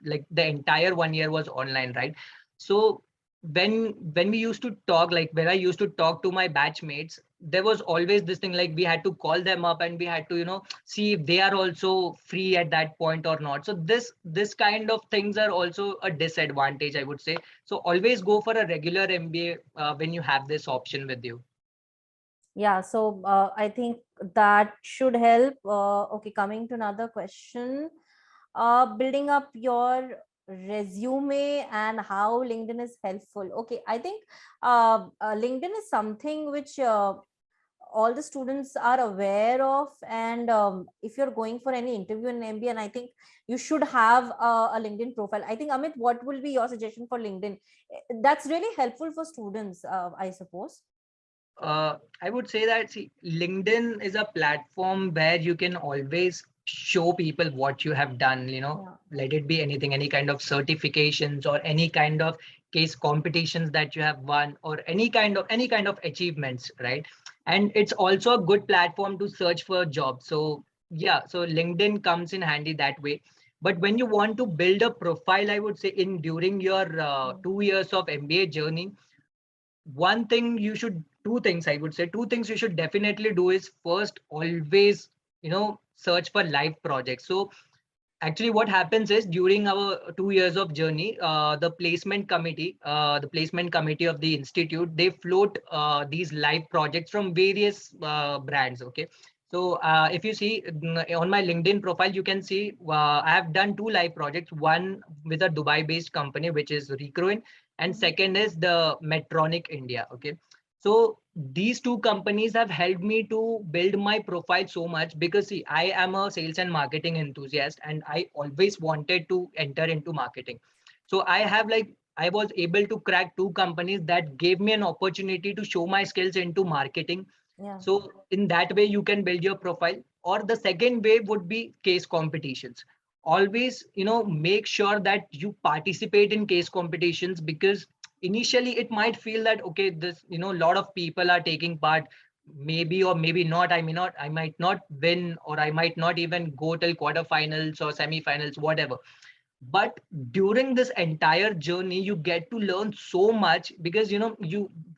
like the entire 1 year was online, right? So when we used to talk, like when I used to talk to my batchmates, there was always this thing like we had to call them up and we had to, see if they are also free at that point or not. So this kind of things are also a disadvantage, I would say. So always go for a regular MBA when you have this option with you. Yeah, so I think that should help. Okay, coming to another question. Building up your resume and how LinkedIn is helpful. Okay, I think LinkedIn is something which all the students are aware of, and if you're going for any interview in MBA, and I think you should have a LinkedIn profile. I think, Amit, what will be your suggestion for LinkedIn? That's really helpful for students, I suppose. I would say that, see, LinkedIn is a platform where you can always show people what you have done, Yeah. let it be anything, any kind of certifications or any kind of case competitions that you have won or any kind of achievements, right? And it's also a good platform to search for jobs. So yeah, so LinkedIn comes in handy that way. But when you want to build a profile, I would say in during your Mm. 2 years of MBA journey, one thing you should two things I would say two things you should definitely do is first always search for live projects. So actually what happens is during our 2 years of journey, the placement committee of the institute, they float these live projects from various brands. Okay, so if you see on my LinkedIn profile, you can see I have done two live projects, one with a Dubai based company which is Recruit, and Mhm. second is the Medtronic India. Okay, so these two companies have helped me to build my profile so much because, see, I am a sales and marketing enthusiast and I always wanted to enter into marketing. So I was able to crack two companies that gave me an opportunity to show my skills into marketing. Yeah. So in that way you can build your profile. Or the second way would be case competitions. Always, make sure that you participate in case competitions, because initially it might feel that, okay, this, a lot of people are taking part, maybe or maybe not, I might not win, or I might not even go till quarterfinals or semifinals, whatever. But during this entire journey you get to learn so much, because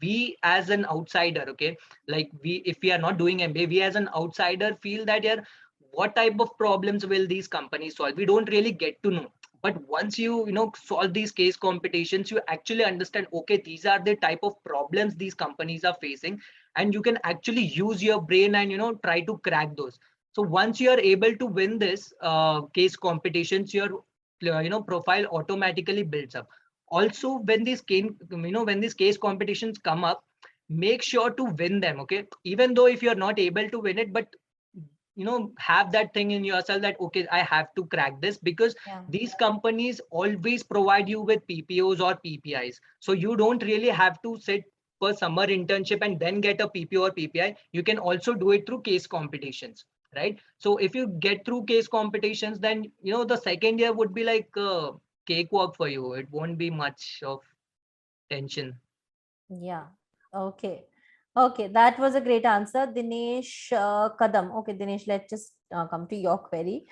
we as an outsider, okay, like we if we are not doing MBA, we as an outsider feel that, yeah, what type of problems will these companies solve? We don't really get to know. But once you solve these case competitions, you actually understand, okay, these are the type of problems these companies are facing, and you can actually use your brain and try to crack those. So once you are able to win this case competitions, your profile automatically builds up. Also, when these case competitions come up, make sure to win them. Okay, even though if you're not able to win it, but have that thing in yourself that, okay, I have to crack this, because Yeah. these companies always provide you with PPOs or PPIs. So you don't really have to sit for summer internship and then get a PPO or PPI. You can also do it through case competitions, right? So if you get through case competitions, then the second year would be like a cakewalk for you. It won't be much of tension. Yeah. Okay. Okay, that was a great answer, Dinesh Kadam. Okay, Dinesh, let's just come to your query.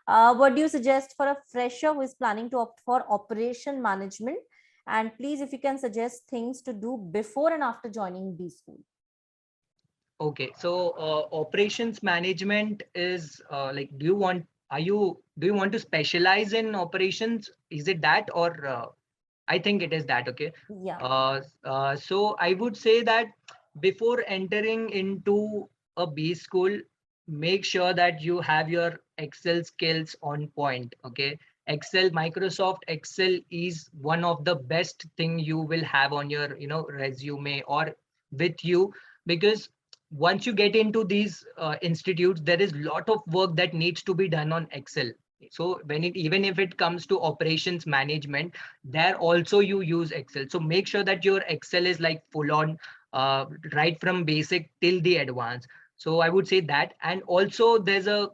What do you suggest for a fresher who is planning to opt for operation management? And please, if you can suggest things to do before and after joining B school. Okay, so operations management is like, do you want to specialize in operations? Is it that, or I think it is that? Okay. Yeah. So I would say that before entering into a B school, make sure that you have your Excel skills on point. Okay. Microsoft Excel is one of the best thing you will have on your, resume or with you, because once you get into these institutes, there is lot of work that needs to be done on Excel. So when it, even if it comes to operations management, there also you use Excel. So make sure that your Excel is like full on, right from basic till the advanced. So I would say that. And also there's a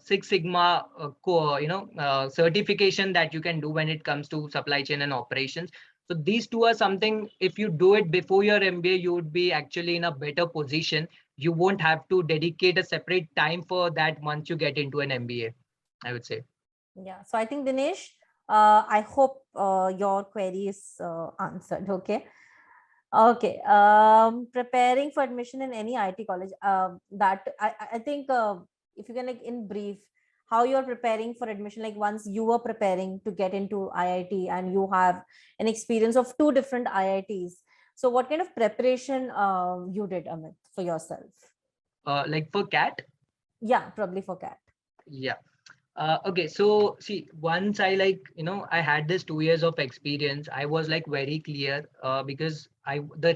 Six Sigma certification that you can do when it comes to supply chain and operations. So these two are something, if you do it before your MBA, you would be actually in a better position. You won't have to dedicate a separate time for that once you get into an MBA, I would say. Yeah. So I think Dinesh, I hope your query is answered. Okay. Okay. Preparing for admission in any IT college. That I think if you can, like, in brief, how you're preparing for admission, like once you were preparing to get into IIT and you have an experience of two different IITs. So what kind of preparation you did, Amit, for yourself? Like for CAT? Yeah, probably for CAT. Yeah. Okay, so see, once I like, I had this 2 years of experience, I was like very clear, because the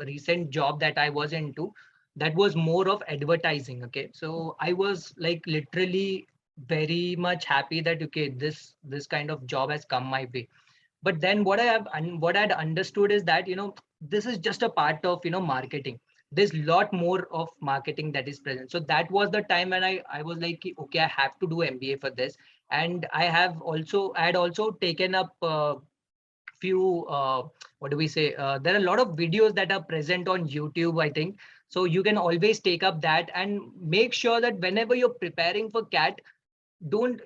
recent job that I was into, that was more of advertising. Okay, so I was like literally very much happy that okay, this kind of job has come my way. But then what I'd understood is that this is just a part of marketing. There's a lot more of marketing that is present. So that was the time when I was like, okay, I have to do MBA for this. And I had also taken up few what do we say, there are a lot of videos that are present on YouTube, I think. So you can always take up that and make sure that whenever you're preparing for CAT, don't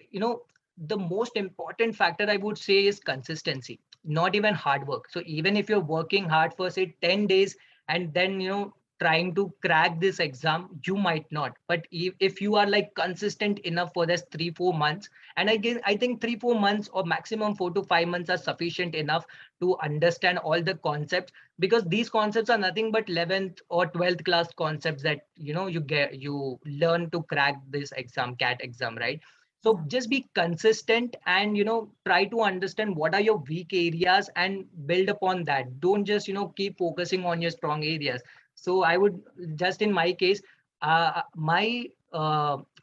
the most important factor I would say is consistency, not even hard work. So even if you're working hard for say 10 days and then trying to crack this exam, you might not. But if you are like consistent enough for this 3-4 months, and I think 3-4 months or maximum 4 to 5 months are sufficient enough to understand all the concepts, because these concepts are nothing but 11th or 12th class concepts that you learn to crack this exam, CAT exam, right? So Yeah. just be consistent and try to understand what are your weak areas and build upon that. Don't just keep focusing on your strong areas. So I would just in my case, my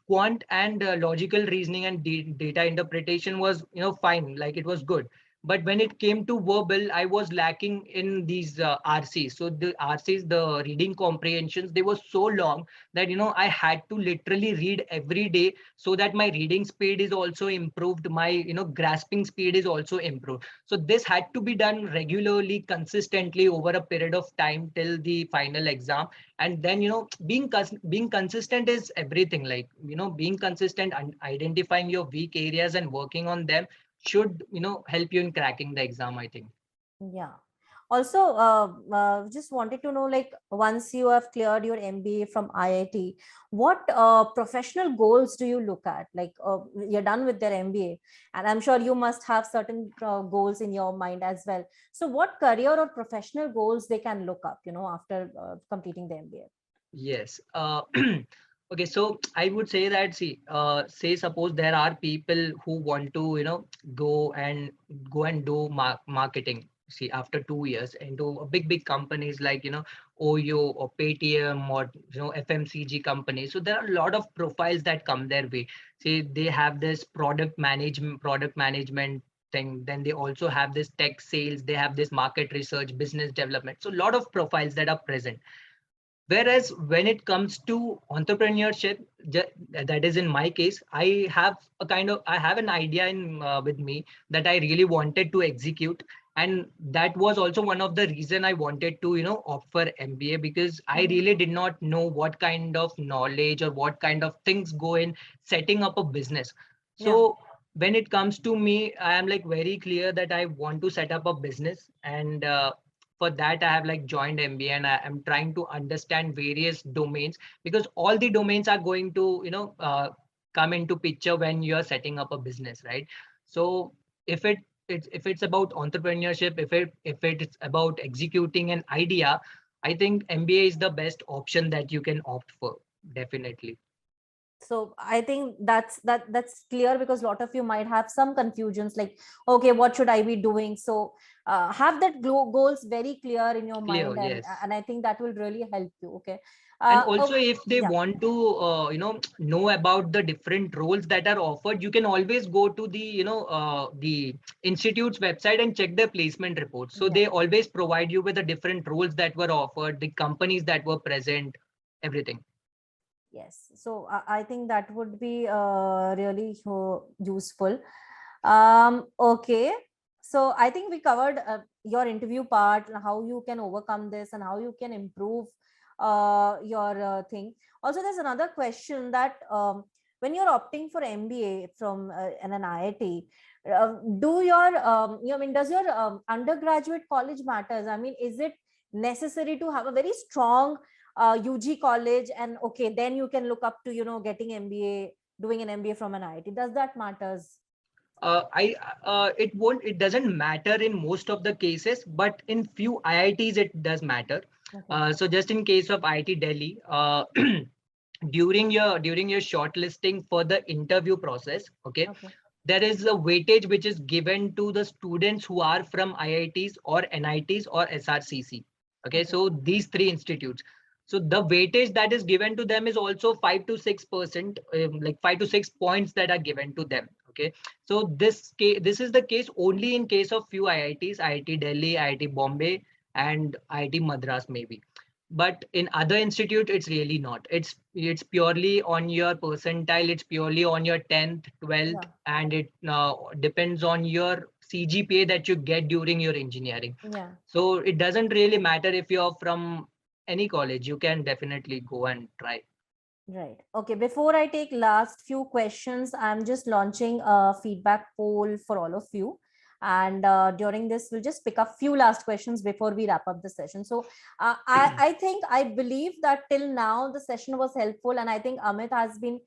quant and logical reasoning and data interpretation was fine, like it was good. But when it came to verbal, I was lacking in these RCs. So the RCs, the reading comprehensions, they were so long that I had to literally read every day, so that my reading speed is also improved, my grasping speed is also improved. So this had to be done regularly, consistently over a period of time till the final exam. And then being consistent is everything. Like being consistent and identifying your weak areas and working on them should help you in cracking the exam, I think. Yeah. Also, just wanted to know, like, once you have cleared your MBA from IIT, what professional goals do you look at? Like, you're done with their MBA, and I'm sure you must have certain goals in your mind as well. So, what career or professional goals they can look up, after completing the MBA? Yes. Okay, so I would say that, see, say suppose there are people who want to, go and do marketing. See, after 2 years into a big companies like OYO or Paytm or FMCG companies. So there are a lot of profiles that come their way. See, they have this product management thing. Then they also have this tech sales. They have this market research, business development. So a lot of profiles that are present. Whereas when it comes to entrepreneurship, that is in my case, I have an idea in with me that I really wanted to execute. And that was also one of the reason I wanted to opt for MBA, because I Mhm. really did not know what kind of knowledge or what kind of things go in setting up a business. Yeah. So when it comes to me, I am like very clear that I want to set up a business. And for that I have like joined MBA, and I am trying to understand various domains, because all the domains are going to come into picture when you're setting up a business, right? So if it's about entrepreneurship, if it's about executing an idea, I think MBA is the best option that you can opt for, definitely. So I think that's clear, because a lot of you might have some confusions like, okay, what should I be doing? So have that goals very clear in your Clear, mind, yes. and I think that will really help you. Okay. And also, Oh, if they yeah. want to know about the different roles that are offered, you can always go to the the institute's website and check their placement reports. So Yeah. they always provide you with the different roles that were offered, the companies that were present, everything. Yes. So I think that would be really useful. Okay. So I think we covered your interview part, how you can overcome this and how you can improve your thing. Also, there's another question that when you're opting for MBA from in an IIT, do your I mean, does your undergraduate college matters? I mean, is it necessary to have a very strong UG college, and okay, then you can look up to getting MBA, doing an MBA from an IIT? Does that matters? I it doesn't matter in most of the cases, but in few IITs it does matter. Okay. So just in case of IIT Delhi, during your shortlisting for the interview process, okay, Okay. there is a weightage which is given to the students who are from IITs or NITs or SRCC. Okay, Okay. so these three institutes. So the weightage that is given to them is also 5 to 6%, like 5 to 6 points that are given to them. Okay, so this is the case only in case of few IITs, IIT Delhi, IIT Bombay, and IIT Madras maybe. But in other institute, it's really not. It's purely on your percentile. It's purely on your 10th, 12th, Yeah. and it depends on your CGPA that you get during your engineering. Yeah. So it doesn't really matter if you're from any college. You can definitely go and try. Right. Okay. Before I take last few questions, I'm just launching a feedback poll for all of you. And during this, we'll just pick up few last questions before we wrap up the session. So I believe that till now the session was helpful, and I think Amit has been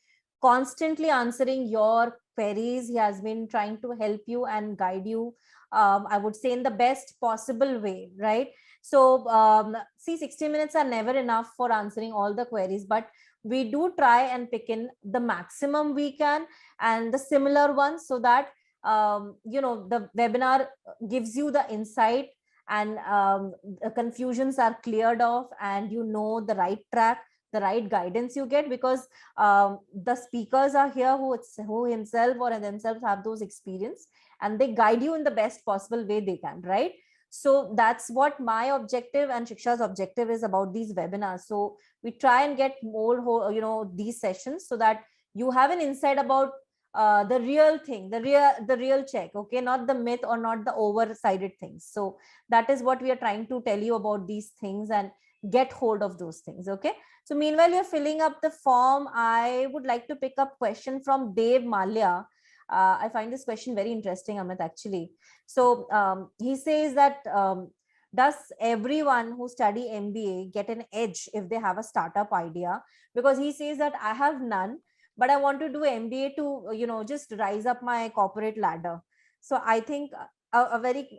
constantly answering your queries. He has been trying to help you and guide you. I would say in the best possible way, right? So see, 60 minutes are never enough for answering all the queries, but we do try and pick in the maximum we can and the similar ones, so that the webinar gives you the insight, and the confusions are cleared off, and the right track, the right guidance you get, because the speakers are here who himself or themselves have those experience, and they guide you in the best possible way they can, right? So that's what my objective and Shiksha's objective is about these webinars. So we try and get more these sessions, so that you have an insight about the real thing, the real check, okay, not the myth or not the oversided things. So that is what we are trying to tell you about these things, and get hold of those things. Okay, so meanwhile you're filling up the form, I would like to pick up question from Dev Malia. I find this question very interesting, Amit, actually. So he says that does everyone who study MBA get an edge if they have a startup idea? Because he says that I have none, but I want to do MBA to just rise up my corporate ladder. So I think a very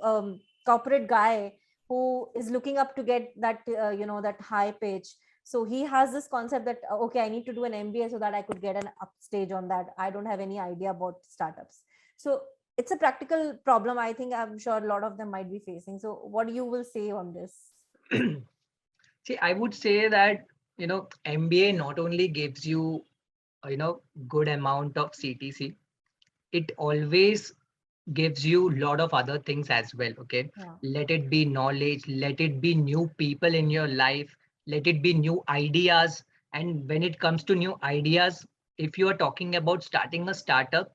corporate guy who is looking up to get that that high pitch. So he has this concept that okay, I need to do an MBA so that I could get an upstage on that. I don't have any idea about startups. So it's a practical problem, I think. I'm sure a lot of them might be facing. So what you will say on this? See, I would say that MBA not only gives you good amount of CTC, it always gives you a lot of other things as well. Okay, Yeah. let it be knowledge, let it be new people in your life, let it be new ideas. And when it comes to new ideas, if you are talking about starting a startup,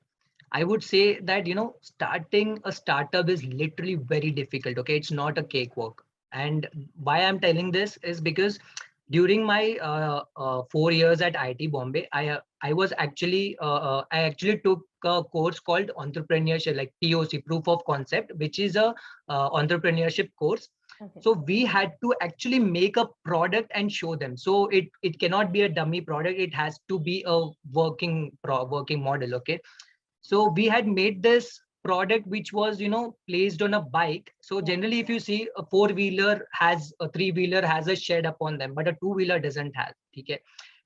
I would say that starting a startup is literally very difficult. Okay, it's not a cakewalk. And why I'm telling this is because during my 4 years at IIT Bombay, I actually took a course called entrepreneurship, like POC, proof of concept, which is a entrepreneurship course. Okay. So we had to actually make a product and show them. So it cannot be a dummy product. It has to be a working model. Okay, so we had made this product which was placed on a bike. So Yeah. generally if you see a four-wheeler has a three-wheeler has a shed upon them, but a two-wheeler doesn't have. Okay,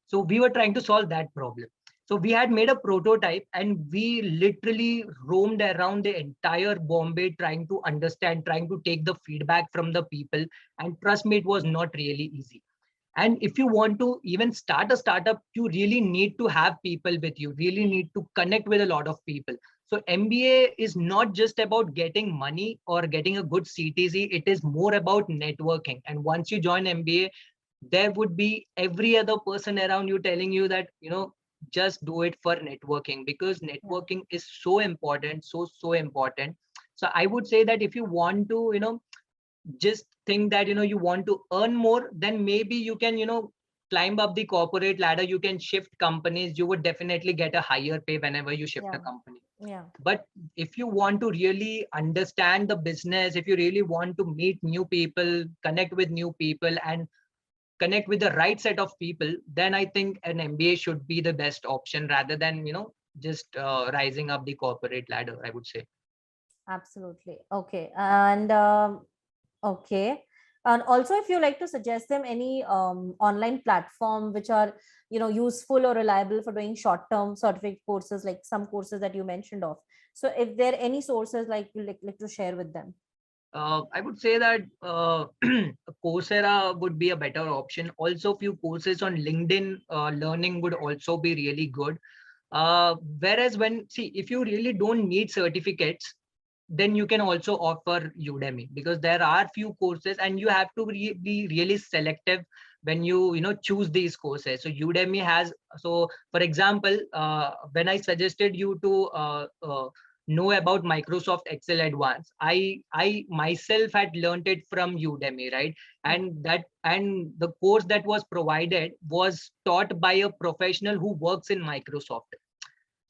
so we were trying to solve that problem. So we had made a prototype and we literally roamed around the entire Bombay trying to understand, trying to take the feedback from the people. And trust me, it was not really easy. And if you want to even start a startup, you really need to have people with you, really need to connect with a lot of people. So MBA is not just about getting money or getting a good CTC, it is more about networking. And once you join MBA, there would be every other person around you telling you that, just do it for networking, because Yeah. networking is so important, so important. So I would say that if you want to, just think that, you want to earn more, then maybe you can, climb up the corporate ladder, you can shift companies, you would definitely get a higher pay whenever you shift a Yeah. company. Yeah. But if you want to really understand the business, if you really want to meet new people, connect with new people, and connect with the right set of people, then I think an MBA should be the best option rather than, just rising up the corporate ladder, I would say. Absolutely. Okay. And okay. And also, if you like to suggest them any online platform which are, useful or reliable for doing short-term certificate courses, like some courses that you mentioned of. So if there are any sources like you like to share with them. I would say that Coursera would be a better option. Also, few courses on LinkedIn learning would also be really good. Whereas if you really don't need certificates, then you can also offer Udemy, because there are few courses and you have to be really selective when you choose these courses. So Udemy has, so for example, when I suggested you to know about Microsoft Excel Advanced, I myself had learned it from Udemy, right? Yeah. And the course that was provided was taught by a professional who works in Microsoft.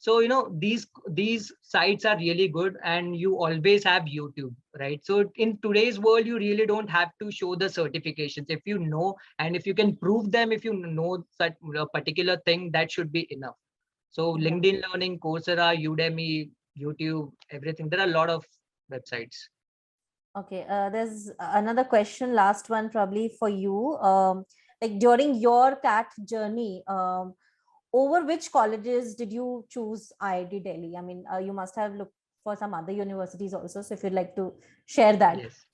So these sites are really good, and you always have YouTube, right? So in today's world, you really don't have to show the certifications. If you know, and if you can prove them, if you know such a particular thing, that should be enough. So Yeah. LinkedIn Learning, Coursera, Udemy, YouTube, everything, there are a lot of websites. Okay, there's another question, last one probably for you. Like during your CAT journey, over which colleges did you choose IIT Delhi? I mean, you must have looked for some other universities also. So if you'd like to share that. Yes.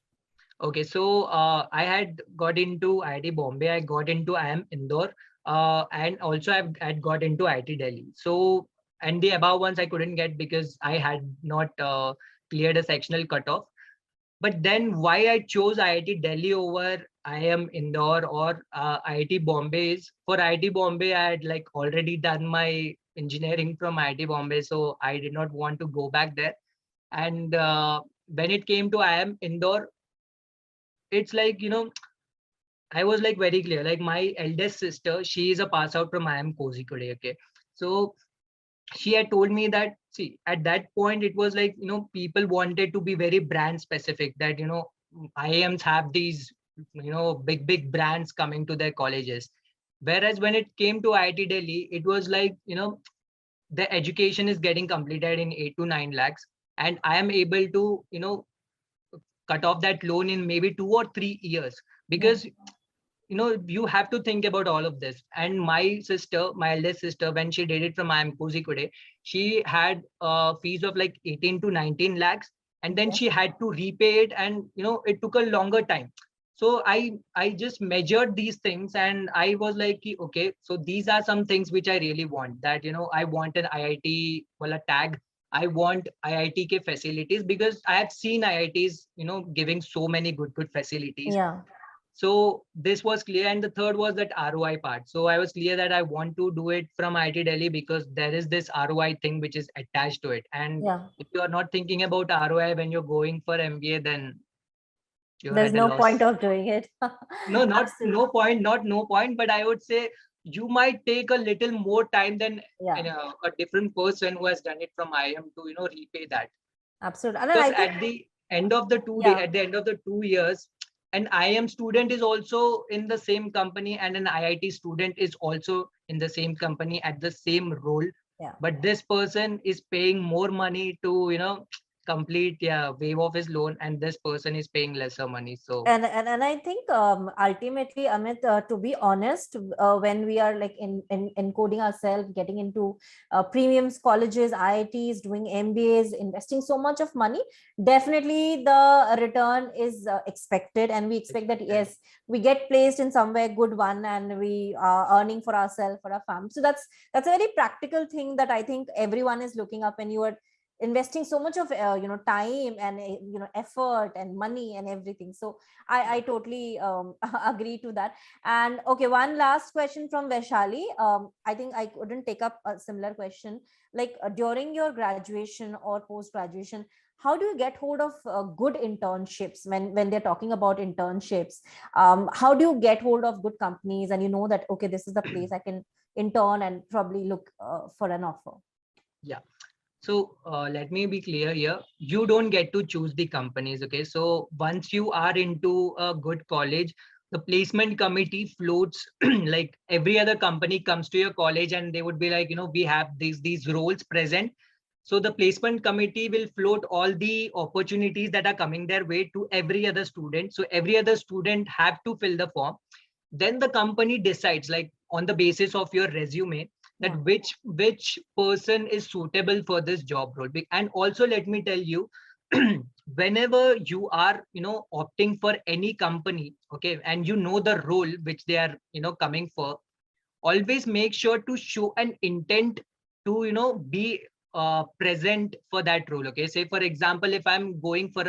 Okay, so I had got into IIT Bombay, I got into IIM Indore, and also had got into IIT Delhi. So, and the above ones I couldn't get because I had not cleared a sectional cutoff. But then why I chose IIT Delhi over IIM Indore or IIT Bombay is, for IIT Bombay, I had like already done my engineering from IIT Bombay, so I did not want to go back there. And when it came to IIM Indore, it's like, I was like very clear. Like my eldest sister, she is a pass out from IIM Kozhikode. Okay. So she had told me that, see, at that point, it was like, people wanted to be very brand specific, that, IIMs have these, big brands coming to their colleges. Whereas when it came to IIT Delhi, it was like, the education is getting completed in 8 to 9 lakhs. And I am able to, cut off that loan in maybe 2 or 3 years, Yeah. because you have to think about all of this. And my sister, my eldest sister, when she did it from IIM Kozhikode, she had a fees of like 18 to 19 lakhs, and then Okay. she had to repay it, and it took a longer time. So I just measured these things, and I was like, okay, so these are some things which I really want, that I want an IIT wala tag. I want IIT ke facilities, because I have seen IITs giving so many good facilities. Yeah. So this was clear. And the third was that ROI part. So I was clear that I want to do it from IIT Delhi, because there is this ROI thing which is attached to it. And Yeah. if you are not thinking about ROI when you're going for MBA, then you're There's at a no point loss. of doing it. No, not Absolutely. no point, not no point, but I would say you might take a little more time than Yeah. a different person who has done it from IIM to repay that. Absolutely. And then Because I think, at the end of the yeah. at the end of the 2 years, an IIM student is also in the same company, and an IIT student is also in the same company at the same role. Yeah. But this person is paying more money to complete waive off his loan, and this person is paying lesser money. So And I think ultimately, Amit, to be honest, when we are like in encoding ourselves, getting into premiums, colleges, IITs, doing MBAs, investing so much of money, definitely the return is expected, and we expect that yes, we get placed in somewhere good one, and we are earning for ourselves, for our family. So that's a very practical thing that I think everyone is looking up when you are investing so much of time and effort and money and everything. So I totally agree to that. And okay, one last question from Vaishali. I think I couldn't take up a similar question. Like during your graduation or post graduation, how do you get hold of good internships when they're talking about internships? How do you get hold of good companies and you know that okay, this is the place I can intern and probably look for an offer? yeah. So let me be clear here. You don't get to choose the companies. Okay. So once you are into a good college, the placement committee floats like every other company comes to your college and they would be like, we have these roles present. So the placement committee will float all the opportunities that are coming their way to every other student. So every other student have to fill the form. Then the company decides, like on the basis of your resume, that Yeah. which person is suitable for this job role. And also let me tell you, whenever you are opting for any company, okay, and you know the role which they are coming for, always make sure to show an intent to be present for that role. Okay, say for example, if I'm going for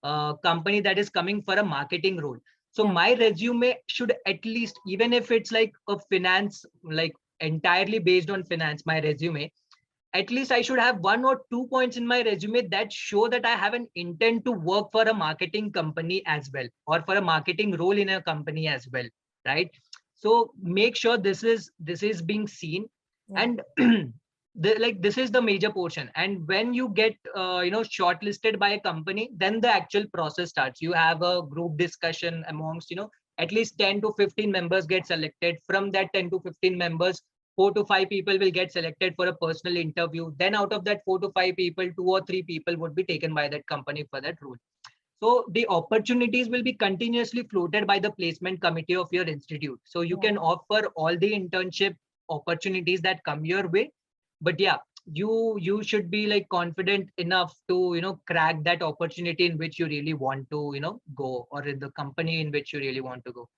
a company that is coming for a marketing role, so Yeah. my resume should at least, even if it's like a finance, like entirely based on finance, my resume, at least I should have 1 or 2 points in my resume that show that I have an intent to work for a marketing company as well, or for a marketing role in a company as well, right? So make sure this is being seen. Yeah. And like this is the major portion. And when you get shortlisted by a company, then the actual process starts. You have a group discussion amongst at least 10 to 15 members get selected. From that 10 to 15 members, 4 to 5 people will get selected for a personal interview. Then out of that 4 to 5 people, 2 or 3 people would be taken by that company for that role. So the opportunities will be continuously floated by the placement committee of your institute. So you Yeah. can offer all the internship opportunities that come your way. But yeah, you should be like confident enough to crack that opportunity in which you really want to go, or in the company in which you really want to go.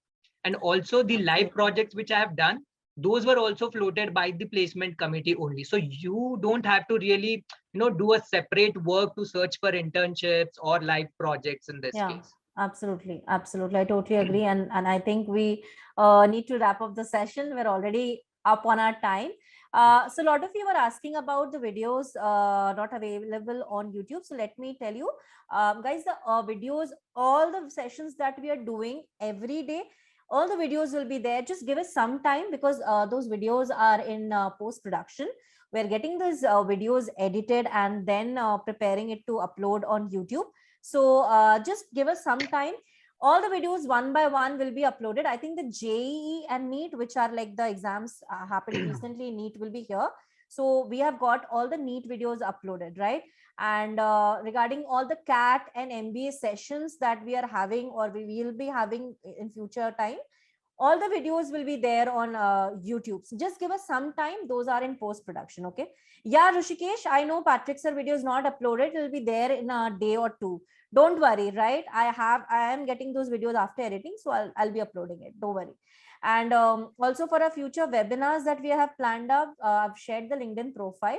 And also the live Absolutely. projects which I have done, those were also floated by the placement committee only. So you don't have to really do a separate work to search for internships or live projects in this Yeah, case. absolutely. Absolutely. I totally agree. And I think we need to wrap up the session. We're already up on our time. So a lot of you were asking about the videos not available on YouTube. So let me tell you, guys, the videos, all the sessions that we are doing every day, all the videos will be there. Just give us some time because those videos are in post-production. We're getting those videos edited and then preparing it to upload on YouTube. So just give us some time. All the videos one by one will be uploaded. I think the JEE and NEET, which are like the exams happened recently, NEET will be here. So we have got all the NEET videos uploaded, right? And regarding all the CAT and MBA sessions that we are having or we will be having in future time, all the videos will be there on YouTube. So just give us some time. Those are in post production. Okay. Yeah, Rushikesh, I know Patrick sir video is not uploaded. It will be there in a day or two. Don't worry, right? I am getting those videos after editing, so I'll be uploading it. Don't worry. And also for our future webinars that we have planned up, I've shared the LinkedIn profile.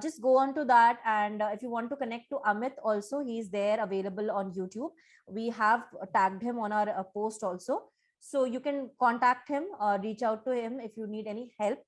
Just go on to that, and if you want to connect to Amit, also he's there available on YouTube. We have tagged him on our post also, so you can contact him, reach out to him if you need any help.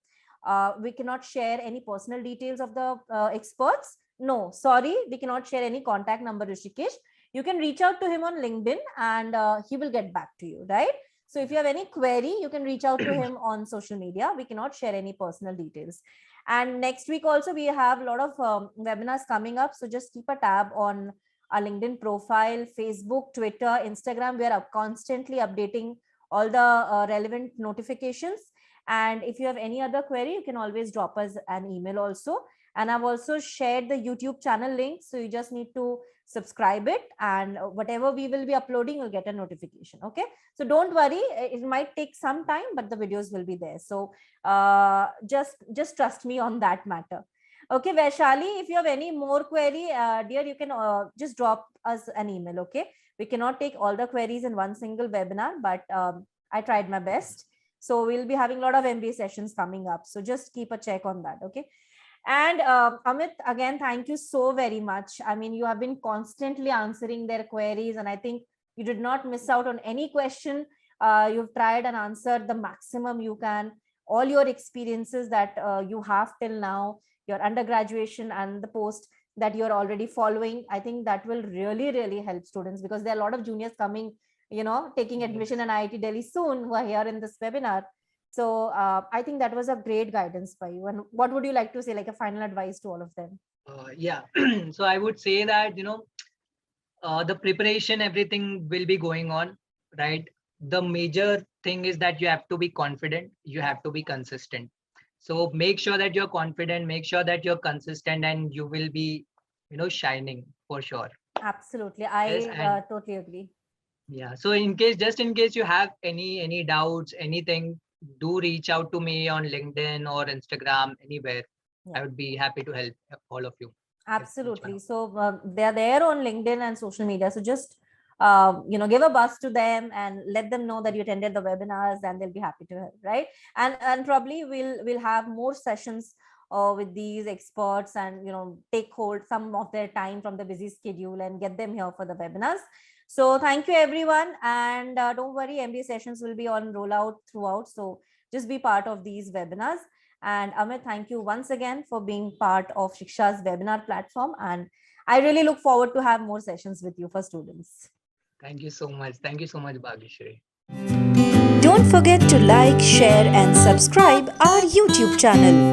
We cannot share any personal details of the experts. No, sorry, we cannot share any contact number, Rishikesh. You can reach out to him on LinkedIn and he will get back to you, right? So if you have any query, you can reach out to him on social media. We cannot share any personal details. And next week also, we have a lot of webinars coming up. So just keep a tab on our LinkedIn profile, Facebook, Twitter, Instagram. We are constantly updating all the relevant notifications. And if you have any other query, you can always drop us an email also. And I've also shared the YouTube channel link. So you just need to subscribe it, and whatever we will be uploading, you'll get a notification. Okay. So don't worry, it might take some time, but the videos will be there. So just trust me on that matter. Okay, Vaishali, if you have any more query, dear, you can just drop us an email. Okay. We cannot take all the queries in one single webinar, but I tried my best. So we'll be having a lot of MBA sessions coming up. So just keep a check on that. Okay. And Amit, again, thank you so very much. I mean, you have been constantly answering their queries, and I think you did not miss out on any question. You've tried and answered the maximum you can. All your experiences that you have till now, your undergraduation and the post that you're already following, I think that will really, really help students, because there are a lot of juniors coming, taking admission in IIT Delhi soon, who are here in this webinar. So I think that was a great guidance by you. And what would you like to say, like a final advice to all of them? Yeah. So I would say that, the preparation, everything will be going on, right? The major thing is that you have to be confident, you have to be consistent. So make sure that you're confident, make sure that you're consistent, and you will be, shining for sure. Absolutely. I totally agree. Yeah. So just in case you have any doubts, anything, do reach out to me on LinkedIn or Instagram, anywhere. Yeah. I would be happy to help all of you. Absolutely. So they are there on LinkedIn and social media. So just give a buzz to them and let them know that you attended the webinars, and they'll be happy to help, right? And probably we'll have more sessions with these experts, and take hold some of their time from the busy schedule and get them here for the webinars. So thank you, everyone. And don't worry, MBA sessions will be on rollout throughout. So just be part of these webinars. And Amit, thank you once again for being part of Shiksha's webinar platform. And I really look forward to have more sessions with you for students. Thank you so much. Thank you so much, Bhagyashree. Don't forget to like, share, and subscribe our YouTube channel.